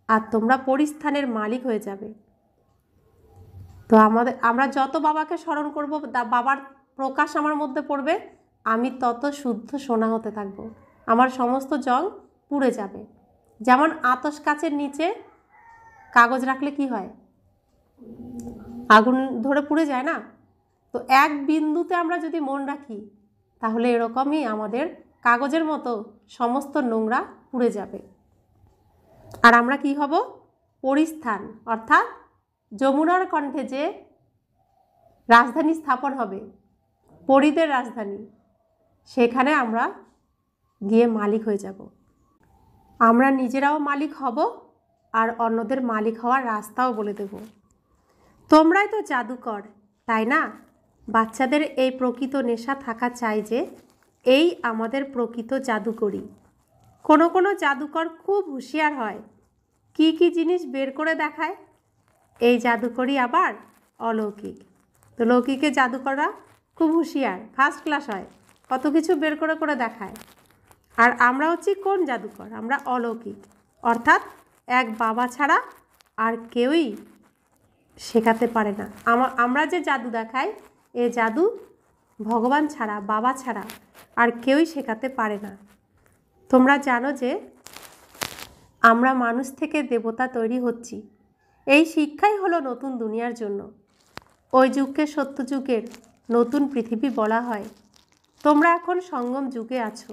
Speaker 1: আর তোমরা পরিস্থানের মালিক হয়ে যাবে। তো আমরা যত বাবাকে স্মরণ করব, বাবার প্রকাশ আমার মধ্যে পড়বে, আমি তত শুদ্ধ সোনা হতে থাকব। আমার সমস্ত জং পুড়ে যাবে। যেমন আতশ কাচের নিচে কাগজ রাখলে কি হয়, আগুন ধরে পুড়ে যায় না? তো এক বিন্দুতে আমরা যদি মন রাখি, তাহলে এরকমই আমাদের কাগজের মতো সমস্ত নোংরা পুড়ে যাবে। আর আমরা কি হব, পরিস্থান, অর্থাৎ যমুনার কণ্ঠে যে রাজধানী স্থাপন হবে, পরীদের রাজধানী, সেখানে আমরা গিয়ে মালিক হয়ে যাব। আমরা নিজেরাও মালিক হব, আর অন্যদের মালিক হওয়ার রাস্তাও বলে দেব। তোমরাই তো জাদুকর, তাই না? বাচ্চাদের এই প্রকৃত নেশা থাকা চাই যে এই আমাদের প্রকৃত জাদুকরি। কোনো কোনো জাদুকর খুব হুঁশিয়ার হয়, কি কি জিনিস বের করে দেখায়। এই জাদুকরি আবার অলৌকিক। তো লৌকিকের জাদুকররা খুব হুঁশিয়ার, ফার্স্ট ক্লাস হয়, কত কিছু বের করে করে দেখায়। আর আমরা হচ্ছি কোন জাদুকর? আমরা অলৌকিক, অর্থাৎ এক বাবা ছাড়া আর কেউই শেখাতে পারে না। আমরা যে জাদু দেখাই, এ জাদু ভগবান ছাড়া, বাবা ছাড়া আর কেউই শেখাতে পারে না। তোমরা জানো যে আমরা মানুষ থেকে দেবতা তৈরি হচ্ছি। এই শিক্ষাই হলো নতুন দুনিয়ার জন্য। ওই যুগকে সত্য যুগের নতুন পৃথিবী বলা হয়। তোমরা এখন সঙ্গম যুগে আছো।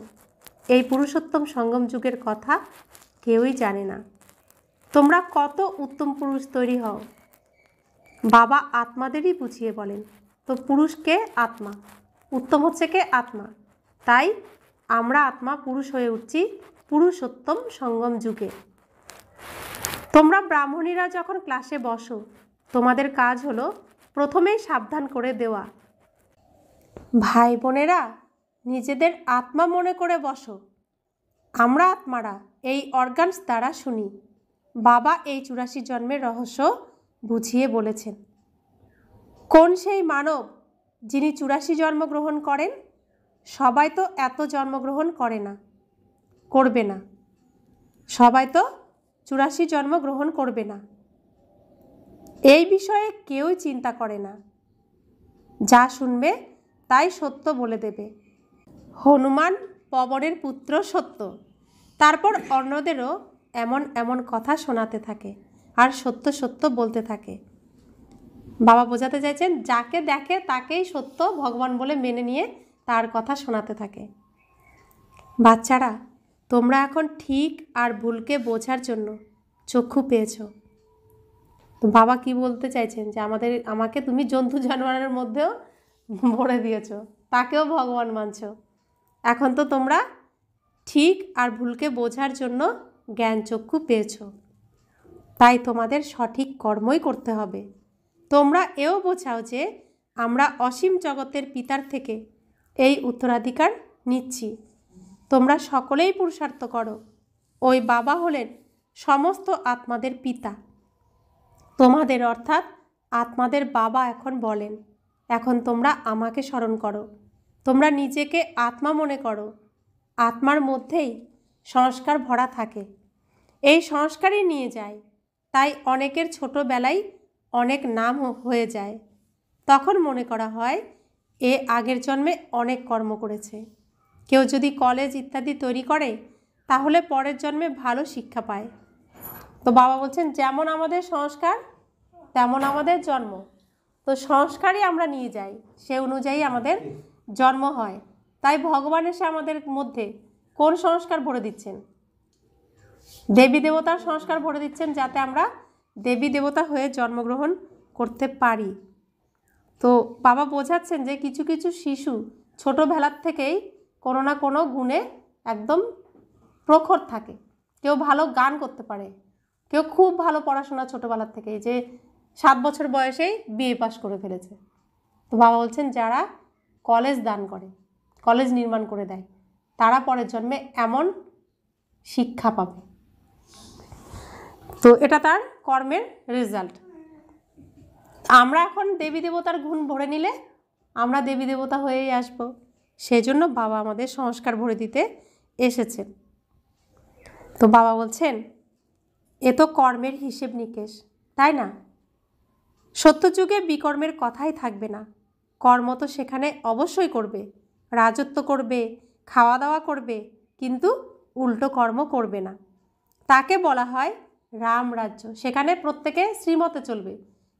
Speaker 1: এই পুরুষোত্তম সঙ্গম যুগের কথা কেউই জানে না। তোমরা কত উত্তম পুরুষ তৈরি হও, বাবা আত্মাদেরই বুঝিয়ে বলেন। তো পুরুষকে আত্মা, উত্তম হচ্ছে কে? আত্মা। তাই আমরা আত্মা পুরুষ হয়ে উঠছি পুরুষোত্তম সঙ্গম যুগে। তোমরা ব্রাহ্মণীরা যখন ক্লাসে বসো, তোমাদের কাজ হলো প্রথমেই সাবধান করে দেওয়া, ভাই বোনেরা নিজেদের আত্মা মনে করে বসো। আমরা আত্মারা এই অর্গানস দ্বারা শুনি। বাবা এই 84 জন্মের রহস্য বুঝিয়ে বলেছেন। কোন সেই মানব যিনি 84 জন্মগ্রহণ করেন? সবাই তো এত জন্মগ্রহণ করে না, করবে না। সবাই তো 84 জন্মগ্রহণ করবে না, এই বিষয়ে কেউই চিন্তা করে না। যা শুনবে তাই সত্য বলে দেবে। হনুমান পবনের পুত্র সত্য। তারপর অন্যদেরও এমন এমন কথা শোনাতে থাকে আর সত্য সত্য বলতে থাকে। বাবা বোঝাতে চাইছেন, যাকে দেখে তাকেই সত্য ভগবান বলে মেনে নিয়ে তার কথা শোনাতে থাকে। বাচ্চারা, তোমরা এখন ঠিক আর ভুলকে বোঝার জন্য চক্ষু পেয়েছ। তো বাবা কি বলতে চাইছেন, যে আমাকে তুমি জন্তু জানোয়ারের মধ্যেও ভরে দিয়েছ, তাকেও ভগবান মানছ। এখন তো তোমরা ঠিক আর ভুলকে বোঝার জন্য জ্ঞান চক্ষু পেয়েছ, তাই তোমাদের সঠিক কর্মই করতে হবে। তোমরা এও বোঝাও যে আমরা অসীম জগতের পিতার থেকে এই উত্তরাধিকার নিচ্ছি। তোমরা সকলেই পুরুষার্থ করো। ওই বাবা হলেন সমস্ত আত্মাদের পিতা। তোমাদের অর্থাৎ আত্মাদের বাবা এখন বলেন, এখন তোমরা আমাকে স্মরণ করো। তোমরা নিজেকে আত্মা মনে করো। আত্মার মধ্যেই সংস্কার ভরা থাকে, এই সংস্কারই নিয়ে যায়। তাই অনেকের ছোটোবেলায় অনেক নাম হয়ে যায়। তখন মনে করা হয় এ আগের জন্মে অনেক কর্ম করেছে। কেউ যদি কলেজ ইত্যাদি তৈরি করে তাহলে পরের জন্মে ভালো শিক্ষা পায়। তো বাবা বলছেন যেমন আমাদের সংস্কার তেমন আমাদের জন্ম। তো সংস্কারই আমরা নিয়ে যাই, সে অনুযায়ী আমাদের জন্ম হয়। তাই ভগবান এসে আমাদের মধ্যে কোন সংস্কার ভরে দিচ্ছেন? দেবী দেবতার সংস্কার ভরে দিচ্ছেন, যাতে আমরা দেবী দেবতা হয়ে জন্মগ্রহণ করতে পারি। তো বাবা বোঝাচ্ছেন যে কিছু কিছু শিশু ছোটোবেলার থেকেই কোনো না কোনো গুণে একদম প্রখর থাকে। কেউ ভালো গান করতে পারে, কেউ খুব ভালো পড়াশোনা ছোটোবেলার থেকেই, যে 7 বছর বয়সেই বিএ পাশ করে ফেলেছে। তো বাবা বলছেন যারা কলেজ দান করে, কলেজ নির্মাণ করে দেয়, তারা পরের জন্মে এমন শিক্ষা পাবে। তো এটা তার কর্মের রেজাল্ট। আমরা এখন দেবী দেবতার গুণ ভরে নিলে আমরা দেবী দেবতা হয়েই আসব। সেজন্য বাবা আমাদের সংস্কার ভরে দিতে এসেছেন। তো বাবা বলছেন এ তো কর্মের হিসেব নিকেশ, তাই না? সত্যযুগে বিকর্মের কথাই থাকবে না। কর্ম তো সেখানে অবশ্যই করবে, রাজত্ব করবে, খাওয়া দাওয়া করবে, কিন্তু উল্টো কর্ম করবে না। তাকে বলা হয় রাম রাজ্য। সেখানে প্রত্যেকে শ্রীমতে চলবে,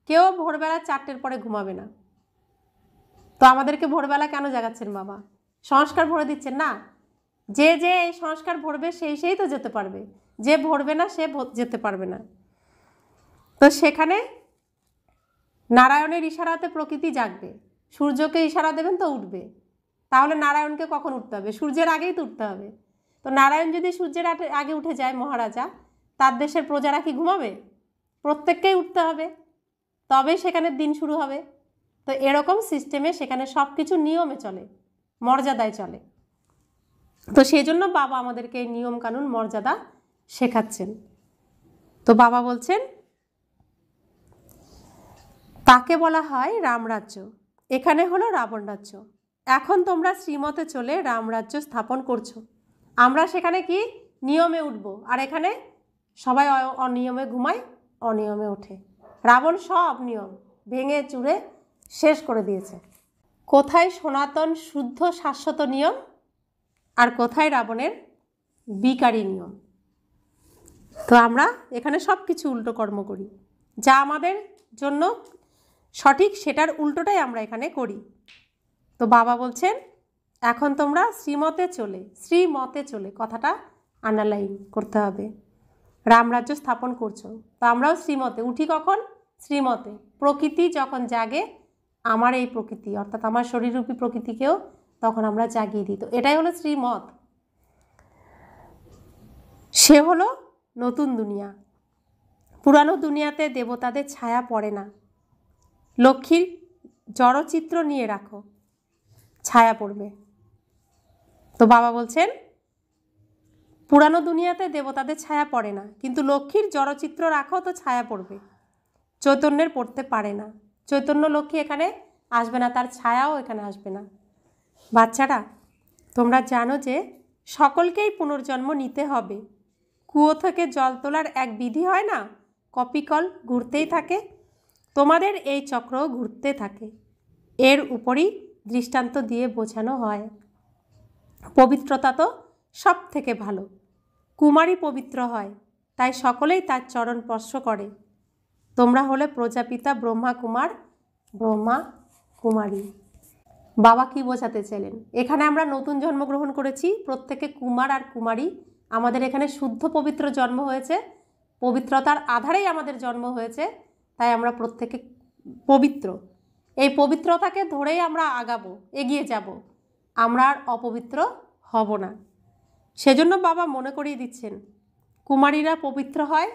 Speaker 1: কেউ ভোরবেলা 4টের পরে ঘুমাবে না। তো আমাদেরকে ভোরবেলা কেন জাগাচ্ছেন বাবা? সংস্কার ভরে দিচ্ছেন না? যে যে এই সংস্কার ভরবে সেই তো যেতে পারবে, যে ভরবে না সে যেতে পারবে না। তো সেখানে নারায়ণের ইশারাতে প্রকৃতি জাগবে। সূর্যকে ইশারা দেবেন তো উঠবে। তাহলে নারায়ণকে কখন উঠতে হবে? সূর্যের আগেই তো উঠতে হবে। তো নারায়ণ যদি সূর্যের আগে উঠে যায় মহারাজা, তার দেশের প্রজারা কি ঘুমাবে? প্রত্যেককেই উঠতে হবে, তবেই সেখানে দিন শুরু হবে। তো এরকম সিস্টেমে সেখানে সব কিছু নিয়মে চলে, মর্যাদায় চলে। তো সেই জন্য বাবা আমাদেরকে এই নিয়ম কানুন মর্যাদা শেখাচ্ছেন। তো বাবা বলছেন তাকে বলা হয় রামরাজ্য, এখানে হলো রাবণ রাজ্য। এখন তোমরা শ্রীমতে চলে রামরাজ্য স্থাপন করছো। আমরা সেখানে কি নিয়মে উঠব, আর এখানে সবাই অনিয়মে ঘুমায়, অনিয়মে ওঠে। রাবণ সব নিয়ম ভেঙে চুরে শেষ করে দিয়েছে। কোথায় সনাতন শুদ্ধ শাশ্বত নিয়ম, আর কোথায় রাবণের বিকারী নিয়ম? তো আমরা এখানে সব কিছু উল্টো কর্ম করি, যা আমাদের জন্য সঠিক সেটার উল্টোটাই আমরা এখানে করি। তো বাবা বলছেন এখন তোমরা শ্রীমতে চলে, শ্রীমতে চলে কথাটা আন্ডারলাইন করতে হবে। রামরাজ্য স্থাপন করছো, তো আমরাও শ্রীমতে উঠি। কখন? শ্রীমতে। প্রকৃতি যখন জাগে, আমার এই প্রকৃতি অর্থাৎ আমার শরীররূপী প্রকৃতিকেও তখন আমরা জাগিয়ে দিই। তো এটাই হলো শ্রীমত। সে হলো নতুন দুনিয়া। পুরানো দুনিয়াতে দেবতাদের ছায়া পড়ে না। লক্ষ্মীর জড়চিত্র নিয়ে রাখো, ছায়া পড়বে। তো বাবা বলছেন পুরানো দুনিয়াতে দেবতাদের ছায়া পড়ে না, কিন্তু লক্ষ্মীর জড়চিত্র রাখো তো ছায়া পড়বে। চৈতন্যের পড়তে পারে না, চৈতন্য লক্ষ্মী এখানে আসবে না, তার ছায়াও এখানে আসবে না। বাচ্চারা, তোমরা জানো যে সকলকেই পুনর্জন্ম নিতে হবে। কুয়ো থেকে জল তোলার এক বিধি হয় না, কপিকল ঘুরতেই থাকে, তোমাদের এই চক্র ঘুরতে থাকে। এর উপরই দৃষ্টান্ত দিয়ে বোঝানো হয়। পবিত্রতা তো সব থেকে ভালো। কুমারী পবিত্র হয়, তাই সকলেই তার চরণ স্পর্শ করে। তোমরা হলে প্রজাপিতা ব্রহ্মা কুমার, ব্রহ্মা কুমারী। বাবা কি বোঝাতে চাইলেন? এখানে আমরা নতুন জন্মগ্রহণ করেছি, প্রত্যেকে কুমার আর কুমারী। আমাদের এখানে শুদ্ধ পবিত্র জন্ম হয়েছে, পবিত্রতার আধারেই আমাদের জন্ম হয়েছে, তাই আমরা প্রত্যেকে পবিত্র। এই পবিত্রতাকে ধরেই আমরা আগাবো, এগিয়ে যাব, আমরা আর অপবিত্র হব না। সেজন্য বাবা মনে করিয়ে দিচ্ছেন কুমারীরা পবিত্র হয়,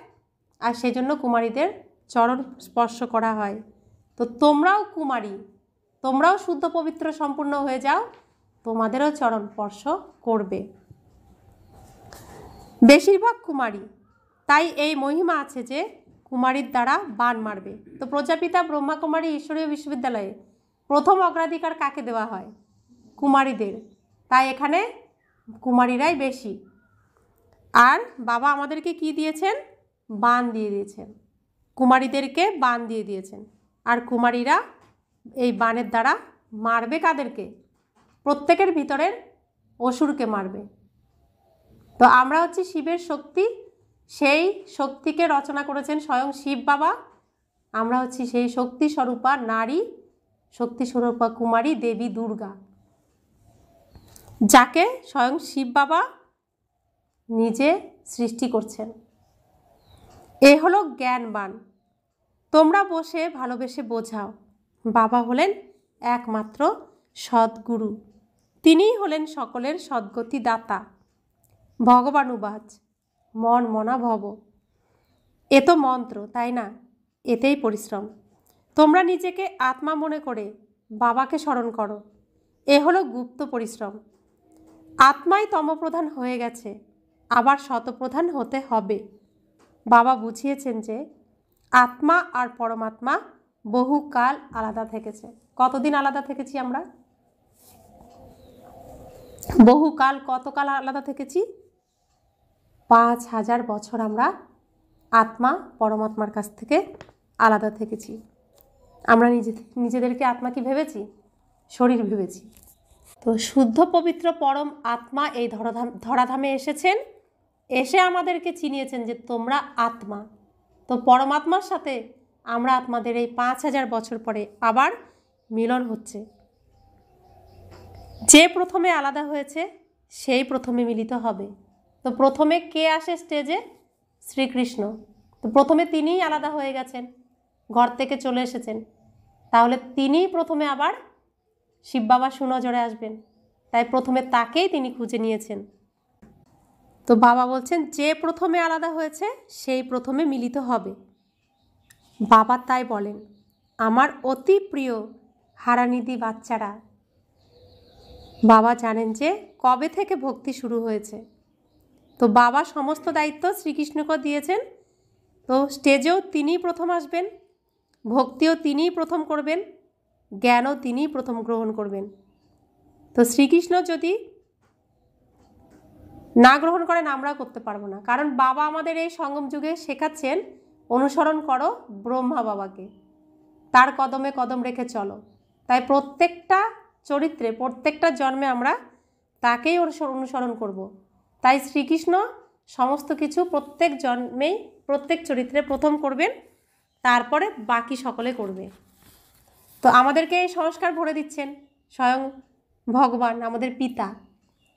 Speaker 1: আর সেজন্য কুমারীদের চরণ স্পর্শ করা হয়। তো তোমরাও কুমারী, তোমরাও শুদ্ধ পবিত্র সম্পূর্ণ হয়ে যাও, তোমাদেরও চরণ স্পর্শ করবে। বেশিরভাগ কুমারী, তাই এই মহিমা আছে যে কুমারীর দ্বারা বান মারবে। তো প্রজাপিতা ব্রহ্মা কুমারী ঈশ্বরীয় বিশ্ববিদ্যালয়ে প্রথম অগ্রাধিকার কাকে দেওয়া হয়? কুমারীদের। তাই এখানে কুমারীরাই বেশি। আর বাবা আমাদেরকে কি দিয়েছেন? বান দিয়ে দিয়েছেন, কুমারীদেরকে বান দিয়ে দিয়েছেন। আর কুমারীরা এই বানের দ্বারা মারবে কাদেরকে? প্রত্যেকের ভিতরের অসুরকে মারবে। তো আমরা হচ্ছি শিবের শক্তি, সেই শক্তিকে রচনা করেছেন স্বয়ং শিব বাবা। আমরা হচ্ছি সেই শক্তি স্বরূপা নারী, শক্তি স্বরূপা কুমারী দেবী দুর্গা, যাকে স্বয়ং শিব বাবা নিজে সৃষ্টি করছেন। এ হলো জ্ঞানবান। তোমরা বসে ভালোবেসে বোঝাও, বাবা হলেন একমাত্র সদ্গুরু, তিনিই হলেন সকলের সদ্গতি দাতা। ভগবানুবাচ মন মনা ভব। এ তো মন্ত্র, তাই না? এতেই পরিশ্রম। তোমরা নিজেকে আত্মা মনে করে বাবাকে স্মরণ করো। এ হলো গুপ্ত পরিশ্রম। আত্মাই তমপ্রধান হয়ে গেছে, আবার শতপ্রধান হতে হবে। বাবা বুঝিয়েছেন যে আত্মা আর পরমাত্মা বহুকাল আলাদা থেকেছে। কতদিন আলাদা থেকেছি আমরা? বহুকাল। কতকাল আলাদা থেকেছি? 5000 বছর আমরা আত্মা পরমাত্মার কাছ থেকে আলাদা থেকেছি। আমরা নিজেদেরকে আত্মা কি ভেবেছি? শরীর ভেবেছি। তো শুদ্ধ পবিত্র পরম আত্মা এই ধরাধামে এসেছেন, এসে আমাদেরকে চিনিয়েছেন যে তোমরা আত্মা। তো পরমাত্মার সাথে আমরা আত্মাদের এই 5000 বছর পরে আবার মিলন হচ্ছে। যে প্রথমে আলাদা হয়েছে সেই প্রথমে মিলিত হবে। তো প্রথমে কে আসে স্টেজে? শ্রীকৃষ্ণ। তো প্রথমে তিনিই আলাদা হয়ে গেছেন, ঘর থেকে চলে এসেছেন, তাহলে তিনিই প্রথমে আবার শিব বাবা সুনজরে আসবেন। তাই প্রথমে তাকেই তিনি খুঁজে নিয়েছেন। তো বাবা বলছেন যে প্রথমে আলাদা হয়েছে সেই প্রথমে মিলিত হবে। বাবা তাই বলেন, আমার অতি প্রিয় হারানিধি বাচ্চারা। বাবা জানেন যে কবে থেকে ভক্তি শুরু হয়েছে। তো বাবা সমস্ত দায়িত্ব শ্রীকৃষ্ণকে দিয়েছেন। তো স্টেজেও তিনিই প্রথম আসবেন, ভক্তিও তিনিই প্রথম করবেন, জ্ঞানও তিনিই প্রথম গ্রহণ করবেন। তো শ্রীকৃষ্ণ যদি না গ্রহণ করেন আমরাও করতে পারবো না। কারণ বাবা আমাদের এই সঙ্গম যুগে শেখাচ্ছেন অনুসরণ করো ব্রহ্মা বাবাকে, তার কদমে কদম রেখে চলো। তাই প্রত্যেকটা চরিত্রে, প্রত্যেকটা জন্মে আমরা তাকেই অনুসরণ করব। তাই শ্রীকৃষ্ণ সমস্ত কিছু প্রত্যেক জন্মেই প্রত্যেক চরিত্রে প্রথম করবেন, তারপরে বাকি সকলে করবে। তো আমাদেরকে এই সংস্কার ভরে দিচ্ছেন স্বয়ং ভগবান, আমাদের পিতা,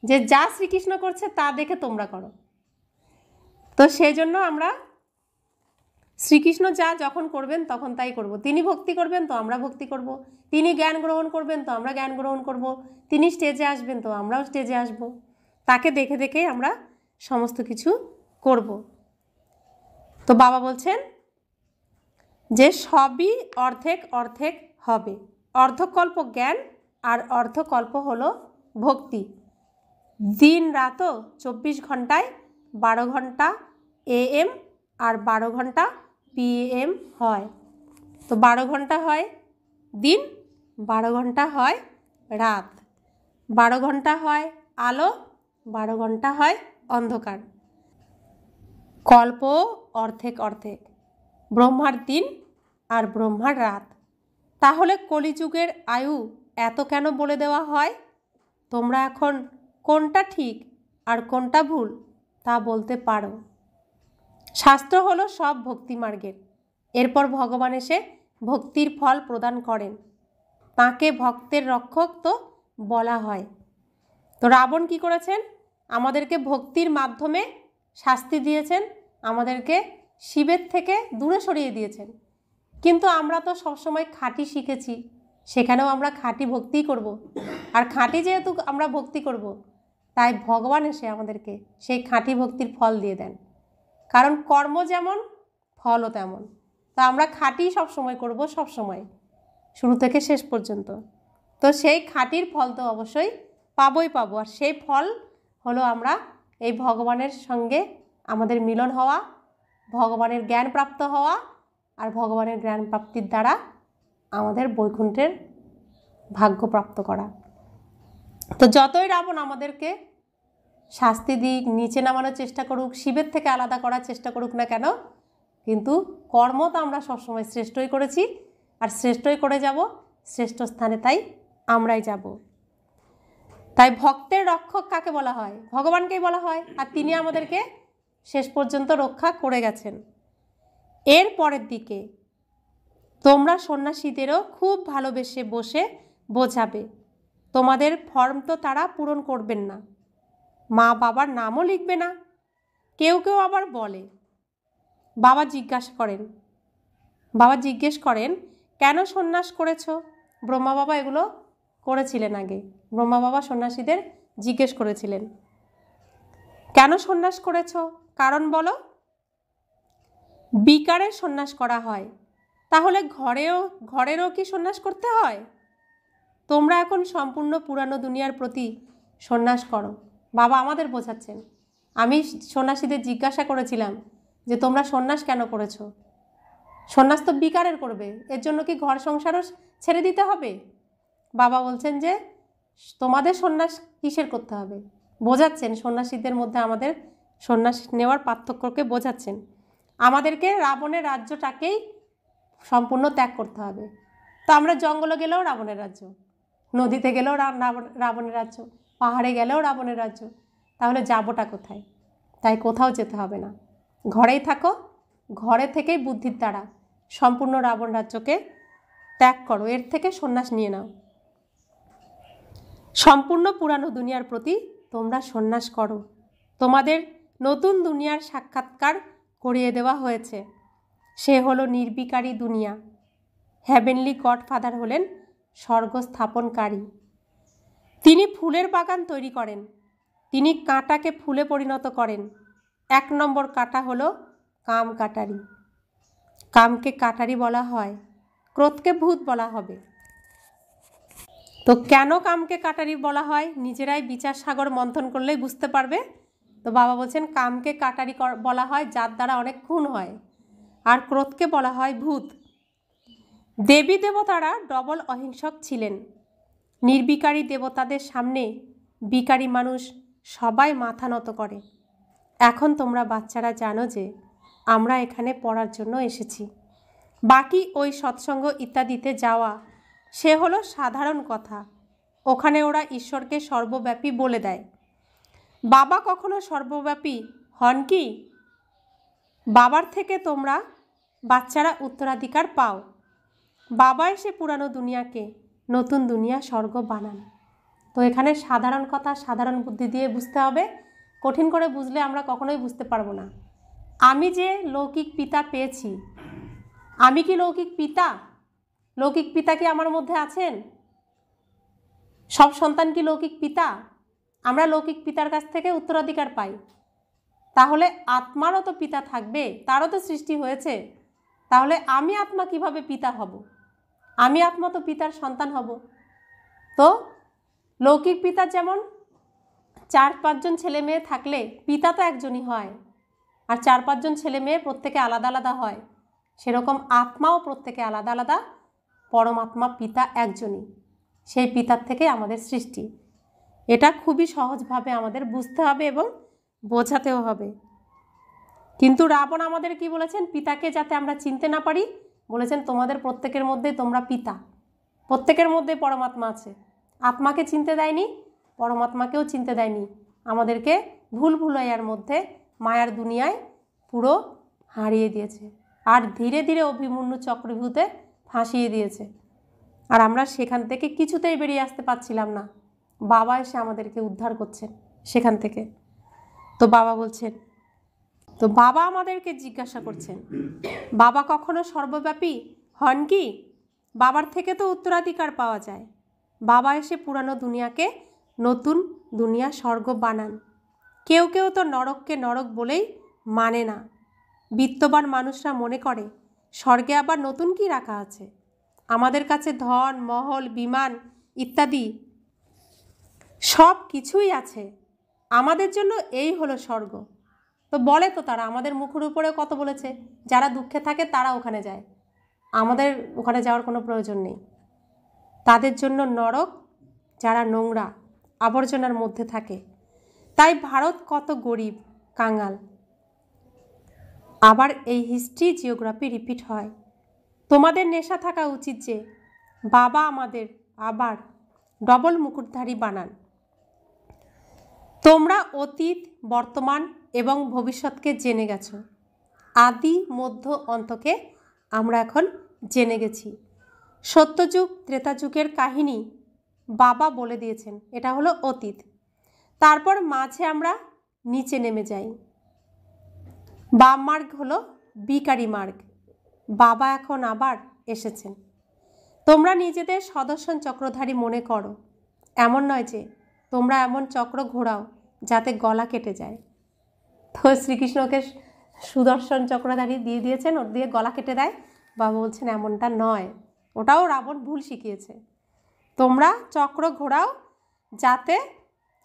Speaker 1: যে যা শ্রীকৃষ্ণ করছে তা দেখে তোমরা করো। তো সেই জন্য আমরা শ্রীকৃষ্ণ যা যখন করবেন তখন তাই করব। তিনি ভক্তি করবেন তো আমরা ভক্তি করব, তিনি জ্ঞান গ্রহণ করবেন তো আমরা জ্ঞান গ্রহণ করব, তিনি স্টেজে আসবেন তো আমরাও স্টেজে আসব। তাকে দেখে দেখেই আমরা সমস্ত কিছু করব। তো বাবা বলছেন যে সবই অর্ধেক অর্ধেক হবে। অর্ধকল্প জ্ঞান আর অর্ধকল্প হলো ভক্তি। দিন রাতও 24 ঘন্টায় 12 ঘন্টা AM আর 12 ঘন্টা PM হয়। তো 12 ঘন্টা হয় দিন, 12 ঘন্টা হয় রাত, 12 ঘন্টা হয় আলো, 12 ঘন্টা হয় অন্ধকার। কল্প অর্ধেক অর্ধেক, ব্রহ্মার দিন আর ব্রহ্মার রাত। তাহলে কলিযুগের আয়ু এত কেন বলে দেওয়া হয়? তোমরা এখন কোনটা ঠিক আর কোনটা ভুল তা বলতে পারো। শাস্ত্র হলো সব ভক্তি মার্গের। এরপর ভগবান এসে ভক্তির ফল প্রদান করেন, তাকে ভক্তের রক্ষক তো বলা হয়। তো রাবণ কি করেছেন? আমাদেরকে ভক্তির মাধ্যমে শাস্তি দিয়েছেন, আমাদেরকে শিবের থেকে দূরে সরিয়ে দিয়েছেন। কিন্তু আমরা তো সবসময় খাঁটি শিখেছি, সেখানেও আমরা খাঁটি ভক্তিই করব। আর খাঁটি যেহেতু আমরা ভক্তি করব, তাই ভগবান এসে আমাদেরকে সেই খাঁটি ভক্তির ফল দিয়ে দেন। কারণ কর্ম যেমন ফলও তেমন। তা আমরা খাঁটি সবসময় করব, সবসময়, শুরু থেকে শেষ পর্যন্ত। তো সেই খাঁটির ফল তো অবশ্যই পাবোই পাবো। আর সেই ফল হলো আমরা এই ভগবানের সঙ্গে আমাদের মিলন হওয়া, ভগবানের জ্ঞান প্রাপ্ত হওয়া, আর ভগবানের জ্ঞান প্রাপ্তির দ্বারা আমাদের বৈকুণ্ঠের ভাগ্য প্রাপ্ত করা। তো যতই রাবণ আমাদেরকে শাস্তি দিক, নিচে নামানোর চেষ্টা করুক, শিবের থেকে আলাদা করার চেষ্টা করুক না কেন, কিন্তু কর্ম তো আমরা সবসময় শ্রেষ্ঠই করেছি আর শ্রেষ্ঠই করে যাব, শ্রেষ্ঠ স্থানে তাই আমরাই যাব। তাই ভক্তের রক্ষক কাকে বলা হয়? ভগবানকেই বলা হয়, আর তিনি আমাদেরকে শেষ পর্যন্ত রক্ষা করে গেছেন। এর পরের দিকে তোমরা সন্ন্যাসীদেরও খুব ভালোবেসে বসে বোঝাবে, তোমাদের ফর্ম তো তারা পূরণ করবেন না, মা বাবার নামও লিখবে না। কেউ কেউ আবার বলে, বাবা জিজ্ঞেস করেন কেন সন্ন্যাস করেছ? ব্রহ্মা বাবা এগুলো করেছিলেন আগে। ব্রহ্মা বাবা সন্ন্যাসীদের জিজ্ঞেস করেছিলেন, কেন সন্ন্যাস করেছ? কারণ বলো। বিকারে সন্ন্যাস করা হয়, তাহলে ঘরেরও কি সন্ন্যাস করতে হয়? তোমরা এখন সম্পূর্ণ পুরানো দুনিয়ার প্রতি সন্ন্যাস করো। বাবা আমাদের বোঝাচ্ছেন। আমি সন্ন্যাসীদের জিজ্ঞাসা করেছিলাম যে তোমরা সন্ন্যাস কেন করেছো? সন্ন্যাস তো বিকারের করবে, এর জন্য কি ঘর সংসারও ছেড়ে দিতে হবে? বাবা বলছেন যে তোমাদের সন্ন্যাস কিসের করতে হবে, বোঝাচ্ছেন সন্ন্যাসীদের মধ্যে আমাদের সন্ন্যাস নেওয়ার পার্থক্যকে বোঝাচ্ছেন। আমাদেরকে রাবণের রাজ্যটাকেই সম্পূর্ণ ত্যাগ করতে হবে। তো আমরা জঙ্গলে গেলেও রাবণের রাজ্য, নদীতে গেলেও রাবণের রাজ্য, পাহাড়ে গেলেও রাবণের রাজ্য, তাহলে যাবোটা কোথায়? তাই কোথাও যেতে হবে না, ঘরেই থাকো। ঘরে থেকেই বুদ্ধির দ্বারা সম্পূর্ণ রাবণ রাজ্যকে ত্যাগ করো, এর থেকে সন্ন্যাস নিয়ে নাও। সম্পূর্ণ পুরানো দুনিয়ার প্রতি তোমরা সন্ন্যাস করো। তোমাদের নতুন দুনিয়ার সাক্ষাৎকার করিয়ে দেওয়া হয়েছে, সে হলো নির্বিকারী দুনিয়া। হ্যাভেনলি গডফাদার হলেন স্বর্গ স্থাপনকারী। তিনি ফুলের বাগান তৈরি করেন, তিনি কাঁটাকে ফুলে পরিণত করেন। 1 নম্বর কাঁটা হলো কাম কাটারি। কামকে কাটারি বলা হয়, ক্রোধকে ভূত বলা হবে। তো কেন কামকে কাটারি বলা হয় নিজেরাই বিচার সাগর মন্থন করলেই বুঝতে পারবে। তো বাবা বলছেন কামকে কাটারি বলা হয় যার দ্বারা অনেক খুন হয়, আর ক্রোধকে বলা হয় ভূত। দেবী দেবতারা ডবল অহিংসক ছিলেন। নির্বিকারী দেবতাদের সামনে বিকারী মানুষ সবাই মাথা নত করে। এখন তোমরা বাচ্চারা জানো যে আমরা এখানে পড়ার জন্য এসেছি। বাকি ওই সৎসঙ্গ ইত্যাদিতে যাওয়া সে হলো সাধারণ কথা, ওখানে ওরা ঈশ্বরকে সর্বব্যাপী বলে দেয়। বাবা কখনো সর্বব্যাপী হন কি? বাবার থেকে তোমরা বাচ্চারা উত্তরাধিকার পাও। বাবা এসে পুরানো দুনিয়াকে নতুন দুনিয়া স্বর্গ বানান। তো এখানে সাধারণ কথা সাধারণ বুদ্ধি দিয়ে বুঝতে হবে, কঠিন করে বুঝলে আমরা কখনোই বুঝতে পারবো না। আমি যে লৌকিক পিতা পেয়েছি, আমি কি লৌকিক পিতা? লৌকিক পিতা কি আমার মধ্যে আছেন? সব সন্তান কি লৌকিক পিতা? আমরা লৌকিক পিতার কাছ থেকে উত্তরাধিকার পাই, তাহলে আত্মারও তো পিতা থাকবে, তারও তো সৃষ্টি হয়েছে। তাহলে আমি আত্মা কিভাবে পিতা হব? আমি আত্মা তো পিতার সন্তান হব। তো লৌকিক পিতা যেমন 4-5 জন ছেলে মেয়ে থাকলে পিতা তো একজনই হয়, আর 4-5 জন ছেলে মেয়ে প্রত্যেকে আলাদা আলাদা হয়, সেরকম আত্মাও প্রত্যেকে আলাদা আলাদা, পরমাত্মা পিতা একজনই, সেই পিতার থেকে আমাদের সৃষ্টি। এটা খুবই সহজভাবে আমাদের বুঝতে হবে এবং বোঝাতেও হবে। কিন্তু রাবণ আমাদের কি বলেছেন? পিতাকে যাতে আমরা চিনতে না পারি, বলেছেন তোমাদের প্রত্যেকের মধ্যে তোমরা পিতা, প্রত্যেকের মধ্যে পরমাত্মা আছে। আত্মাকে চিনতে দেয়নি, পরমাত্মাকেও চিনতে দেয়নি, আমাদেরকে ভুলভুলাইয়ার মধ্যে মায়ার দুনিয়ায় পুরো হারিয়ে দিয়েছে, আর ধীরে ধীরে অভিমন্যু চক্রভূতে ফাঁসিয়ে দিয়েছে। আর আমরা সেখান থেকে কিছুতেই বেরিয়ে আসতে পারছিলাম না, বাবা এসে আমাদেরকে উদ্ধার করছেন সেখান থেকে। তো বাবা বলছেন, তো বাবা আমাদেরকে জিজ্ঞাসা করছেন, বাবা কখনো সর্বব্যাপী হন কি? বাবার থেকে তো উত্তরাধিকার পাওয়া যায়। বাবা এসে পুরানো দুনিয়াকে নতুন দুনিয়া স্বর্গ বানান। কেউ কেউ তো নরককে নরক বলেই মানে না। বিত্তবান মানুষরা মনে করে স্বর্গে আবার নতুন কি রাখা আছে। আমাদের কাছে ধন, মহল, বিমান ইত্যাদি সব কিছুই আছে, আমাদের জন্য এই হলো স্বর্গ। তো বলে তো তারা, আমাদের মুখের উপরেও কত বলেছে, যারা দুঃখে থাকে তারা ওখানে যায়, আমাদের ওখানে যাওয়ার কোনো প্রয়োজন নেই। তাদের জন্য নরক যারা নোংরা আবর্জনার মধ্যে থাকে। তাই ভারত কত গরিব কাঙাল। আবার এই হিস্ট্রি জিওগ্রাফি রিপিট হয়। তোমাদের নেশা থাকা উচিত যে বাবা আমাদের আবার ডবল মুকুটধারী বানান। তোমরা অতীত, বর্তমান এবং ভবিষ্যৎকে জেনে গেছো। আদি, মধ্য, অন্তকে আমরা এখন জেনে গেছি। সত্যযুগ, ত্রেতাযুগের কাহিনী বাবা বলে দিয়েছেন, এটা হলো অতীত। তারপর মাঝে আমরা নিচে নেমে যাই। বাম মার্গ হলো বিকারী মার্গ। বাবা এখন আবার এসেছেন। তোমরা নিজেদের সুদর্শন চক্রধারী মনে করো। এমন নয় যে তোমরা এমন চক্র ঘোরাও যাতে গলা কেটে যায়। তো শ্রীকৃষ্ণকে সুদর্শন চক্রধারী দিয়ে দিয়েছেন, ওর দিয়ে গলা কেটে দেয়। বাবা বলছেন এমনটা নয়, ওটাও রাবণ ভুল শিখিয়েছে। তোমরা চক্র ঘোরাও যাতে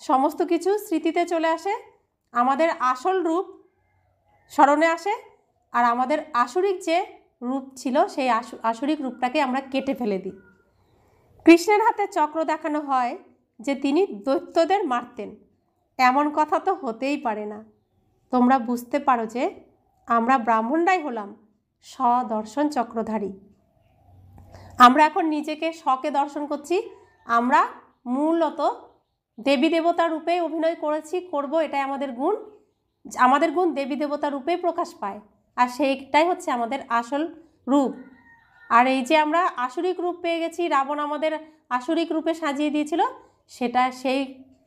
Speaker 1: সমস্ত কিছু স্মৃতিতে চলে আসে, আমাদের আসল রূপ স্মরণে আসে, আর আমাদের আসরিক যে রূপ ছিল সেই আসরিক রূপটাকে আমরা কেটে ফেলে দিই। কৃষ্ণের হাতে চক্র দেখানো হয় যে তিনি দৈত্যদের মারতেন, এমন কথা তো হতেই পারে না। তোমরা বুঝতে পারো যে আমরা ব্রাহ্মণরাই হলাম স্বদর্শন চক্রধারী। আমরা এখন নিজেকে স্বকে দর্শন করছি। আমরা মূলত দেবী দেবতা রূপে অভিনয় করব, এটাই আমাদের গুণ। আমাদের গুণ দেবী দেবতা রূপে প্রকাশ পায়, আর সেইটাই হচ্ছে আমাদের আসল রূপ। আর এই যে আমরা আসরিক রূপ পেয়ে গেছি, রাবণ আমাদের আসরিক রূপে সাজিয়ে দিয়েছিল,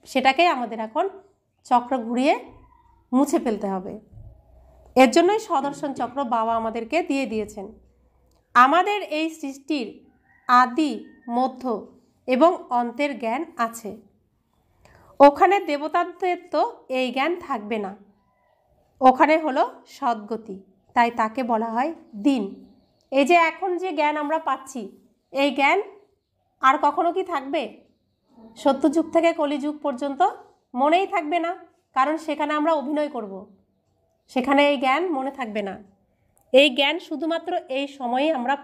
Speaker 1: সেটাকেই আমাদের এখন চক্র ঘুরিয়ে মুছে ফেলতে হবে। এর জন্যই সদর্শন চক্র বাবা আমাদেরকে দিয়ে দিয়েছেন। আমাদের এই সৃষ্টির আদি, মধ্য এবং অন্তের জ্ঞান আছে। ওখানে দেবতাদের তো এই জ্ঞান থাকবে না। ওখানে হলো সদ্গতি, তাই তাকে বলা হয় দিন। এই যে এখন যে জ্ঞান আমরা পাচ্ছি, এই জ্ঞান আর কখনো কি থাকবে? সত্যযুগ থেকে কলিযুগ পর্যন্ত মনেই থাকবে না, কারণ সেখানে আমরা অভিনয় করব। সেখানে এই জ্ঞান মনে থাকবে না। এই জ্ঞান শুধুমাত্র এই সময়ে আমরা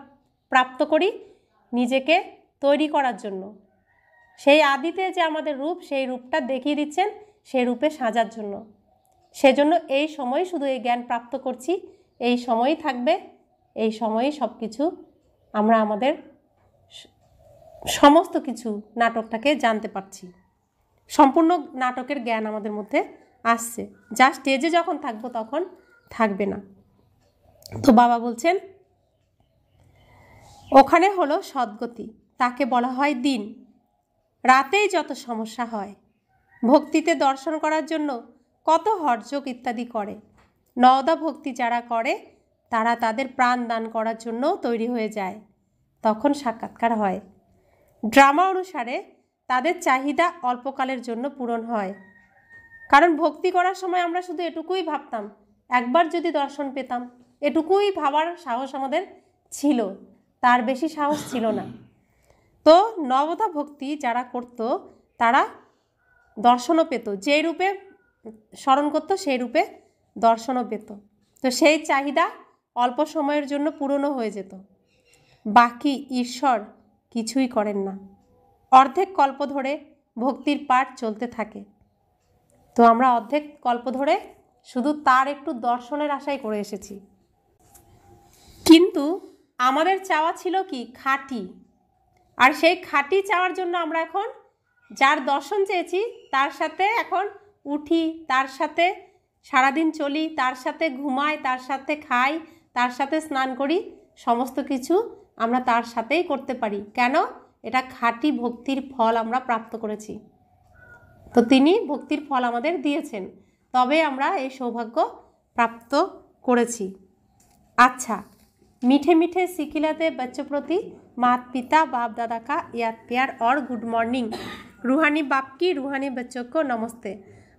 Speaker 1: প্রাপ্ত করি নিজেকে তৈরি করার জন্য। সেই আদিতে যে আমাদের রূপ, সেই রূপটা দেখিয়ে দিচ্ছেন সেই রূপে সাজার জন্য। সেজন্য এই সময় শুধু এই জ্ঞান প্রাপ্ত করছি, এই সময়ই থাকবে, এই সময়েই সব কিছু আমরা আমাদের সমস্ত কিছু নাটকটাকে জানতে পারছি। সম্পূর্ণ নাটকের জ্ঞান আমাদের মধ্যে আসছে, যা স্টেজে যখন থাকবো তখন থাকবে না। তো বাবা বলছেন ওখানে হলো সদ্গতি, তাকে বলা হয় দিন। রাতেই যত সমস্যা হয়, ভক্তিতে দর্শন করার জন্য কত হরযোগ ইত্যাদি করে। নওদা ভক্তি যারা করে তারা তাদের প্রাণ দান করার জন্য তৈরি হয়ে যায়, তখন সাক্ষাৎকার হয়। ড্রামা অনুসারে তাদের চাহিদা অল্পকালের জন্য পূরণ হয়। কারণ ভক্তি করার সময় আমরা শুধু এটুকুই ভাবতাম, একবার যদি দর্শন পেতাম, এটুকুই ভাবার সাহস আমাদের ছিল, তার বেশি সাহস ছিল না। তো নবদা ভক্তি যারা করত তারা দর্শনও পেত, যেই রূপে স্মরণ করত সেই রূপে দর্শনও পেত। তো সেই চাহিদা অল্প সময়ের জন্য পূরণও হয়ে যেত। বাকি ঈশ্বর কিছুই করেন না। অর্ধেক কল্প ধরে ভক্তির পাঠ চলতে থাকে। তো আমরা অর্ধেক কল্প ধরে শুধু তার একটু দর্শনের আশাই করে এসেছি, কিন্তু আমাদের চাওয়া ছিল কি খাঁটি। আর সেই খাঁটি চাওয়ার জন্য আমরা এখন যার দর্শন চেয়েছি তার সাথে এখন উঠি, তার সাথে সারাদিন চলি, তার সাথে ঘুমাই, তার সাথে খাই, তার সাথে স্নান করি, সমস্ত কিছু আমরা তার সাথেই করতে পারি। কেন? এটা খাঁটি ভক্তির ফল আমরা প্রাপ্ত করেছি। তো তিনি ভক্তির ফল আমাদের দিয়েছেন, তবে আমরা এই সৌভাগ্য প্রাপ্ত করেছি। अच्छा, मीठे मीठे सिखिलाते बच्चों प्रति माता पिता बाप दादा का याद प्यार और गुड मॉर्निंग। रूहानी बाप की रूहानी बच्चों को नमस्ते।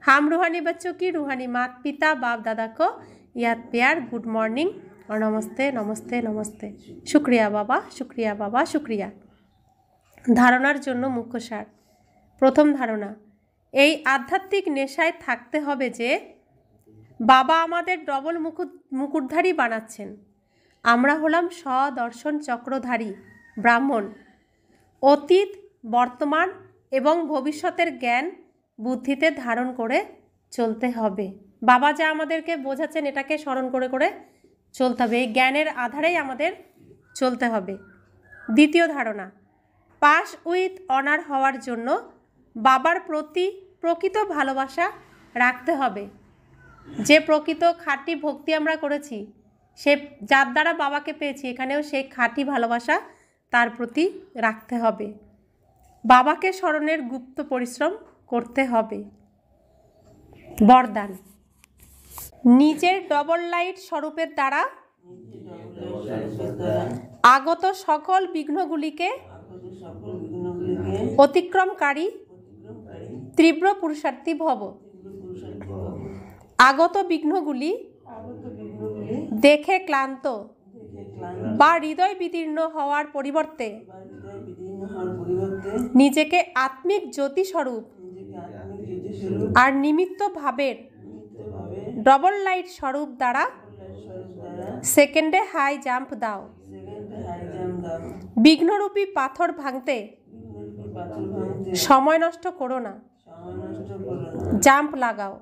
Speaker 1: हम रूहानी बच्चों की रूहानी माता पिता बाप दादा को याद प्यार गुड मॉर्निंग और नमस्ते नमस्ते नमस्ते। शुक्रिया बाबा, शुक्रिया बाबा, शुक्रिया। धारणार जन्य मुख्य सार। प्रथम धारणा, এই আধ্যাত্মিক নেশায় থাকতে হবে যে বাবা আমাদের ডবল মুকুটধারী বানাচ্ছেন। আমরা হলাম স্বদর্শন চক্রধারী ব্রাহ্মণ। অতীত, বর্তমান এবং ভবিষ্যতের জ্ঞান বুদ্ধিতে ধারণ করে চলতে হবে। বাবা যা আমাদেরকে বোঝাচ্ছেন এটাকে স্মরণ করে করে চলতে হবে। এই জ্ঞানের আধারেই আমাদের চলতে হবে। দ্বিতীয় ধারণা, পাস উইথ অনার হওয়ার জন্য বাবার প্রতি প্রকৃত ভালোবাসা রাখতে হবে। যে প্রকৃত খাঁটি ভক্তি আমরা করেছি, সে যার দ্বারা বাবাকে পেয়েছি, এখানেও সেই খাঁটি ভালোবাসা তার প্রতি রাখতে হবে। বাবাকে স্মরণের গুপ্ত পরিশ্রম করতে হবে। বরদান, নিজের ডবল লাইট স্বরূপের দ্বারা আগত সকল বিঘ্নগুলিকে অতিক্রমকারী তীব্র পুরুষার্থী ভব। আগত বিঘ্নগুলি দেখে ক্লান্ত বা হৃদয় বিদীর্ণ হওয়ার পরিবর্তে নিজেকে আত্মিক জ্যোতি স্বরূপ আর নিমিত্ত ভাবের ডবল লাইট স্বরূপ দ্বারা সেকেন্ডে হাই জাম্প দাও। বিঘ্নরূপী পাথর ভাঙতে সময় নষ্ট করো না, জাম্প লাগাও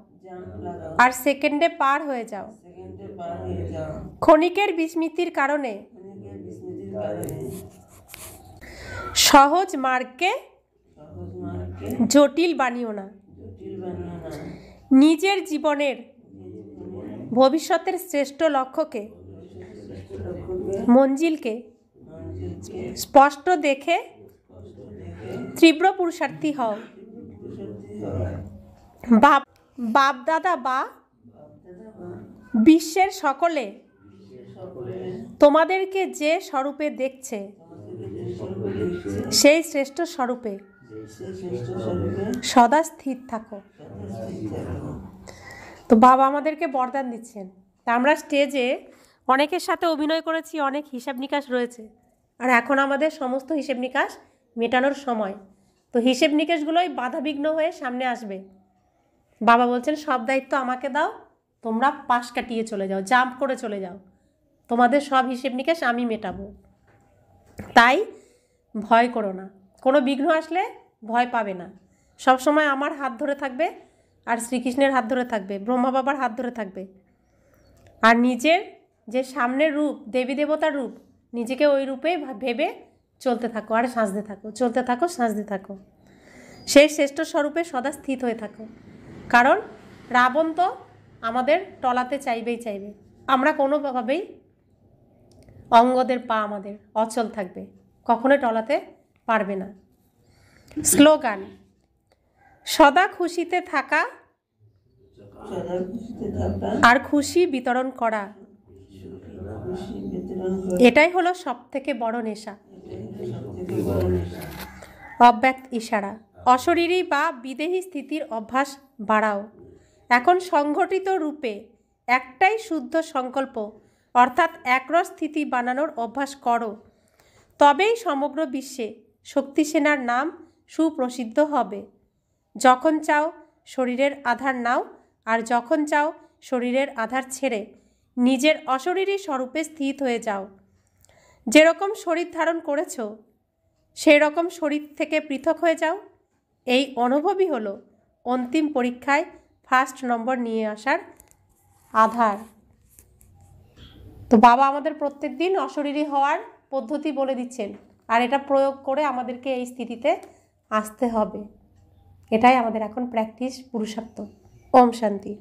Speaker 1: আর সেকেন্ডে পার হয়ে যাও। ক্ষণিকের বিস্মৃতির কারণে সহজ মার্গকে জটিল বানিও না। নিজের জীবনের ভবিষ্যতের শ্রেষ্ঠ লক্ষ্যকে, মঞ্জিলকে স্পষ্ট দেখে তীব্র পুরুষার্থী হও। বাপ দাদা বা বিশ্বের সকলে তোমাদেরকে যে স্বরূপে দেখছে, সেই শ্রেষ্ঠ স্বরূপে সদা স্থির থাকো। তো বাবা আমাদেরকে বরদান দিচ্ছেন। তা আমরা স্টেজে অনেকের সাথে অভিনয় করেছি, অনেক হিসাব নিকাশ রয়েছে, আর এখন আমাদের সমস্ত হিসেব নিকাশ মেটানোর সময়। তো হিসেব নিকাশগুলোই বাধাবিঘ্ন হয়ে সামনে আসবে। বাবা বলছেন সব দায়িত্ব আমাকে দাও, তোমরা পাশ কাটিয়ে চলে যাও, জাম্প করে চলে যাও, তোমাদের সব হিসেব নিকাশ আমি মেটাবো। তাই ভয় করো না, কোনো বিঘ্ন আসলে ভয় পাবে না। সবসময় আমার হাত ধরে থাকবে, আর শ্রীকৃষ্ণের হাত ধরে থাকবে, ব্রহ্মা বাবার হাত ধরে থাকবে। আর নিজের যে সামনের রূপ, দেবী দেবতার রূপ, নিজেকে ওই রূপে ভেবে চলতে থাকো আর সাজতে থাকো, চলতে থাকো, সাজতে থাকো। সেই শ্রেষ্ঠ স্বরূপে সদা স্থিত হয়ে থাকো। কারণ রাবণ তো আমাদের টলাতে চাইবেই চাইবে। আমরা কোনোভাবেই অঙ্গদের পা আমাদের অচল থাকবে, কখনোই টলাতে পারবে না। স্লোগান, সদা খুশিতে থাকা আর খুশি বিতরণ করা, এটাই হলো সব থেকে বড় নেশা। অব্যক্ত ইশারা, অশরীরী বা বিদেহী স্থিতির অভ্যাস বাড়াও। এখন সংগঠিত রূপে একটাই শুদ্ধ সংকল্প অর্থাৎ একরস স্থিতি বানানোর অভ্যাস করো। তবেই সমগ্র বিশ্বে শক্তি সেনার নাম সুপ্রসিদ্ধ হবে। যখন চাও শরীরের আধার নাও, আর যখন চাও শরীরের আধার ছেড়ে নিজের অশরীরী স্বরূপে স্থিত হয়ে যাও। যেরকম শরীর ধারণ করেছ সেই রকম শরীর থেকে পৃথক হয়ে যাও। এই অনুভবই হলো অন্তিম পরীক্ষায় ফার্স্ট নম্বর নিয়ে আসার আধার। তো বাবা আমাদের প্রত্যেক দিন অশরীরী হওয়ার পদ্ধতি বলে দিচ্ছেন, আর এটা প্রয়োগ করে আমাদেরকে এই স্থিতিতে আসতে হবে। এটাই আমাদের এখন প্র্যাকটিস, পুরুষার্থ। ওম শান্তি।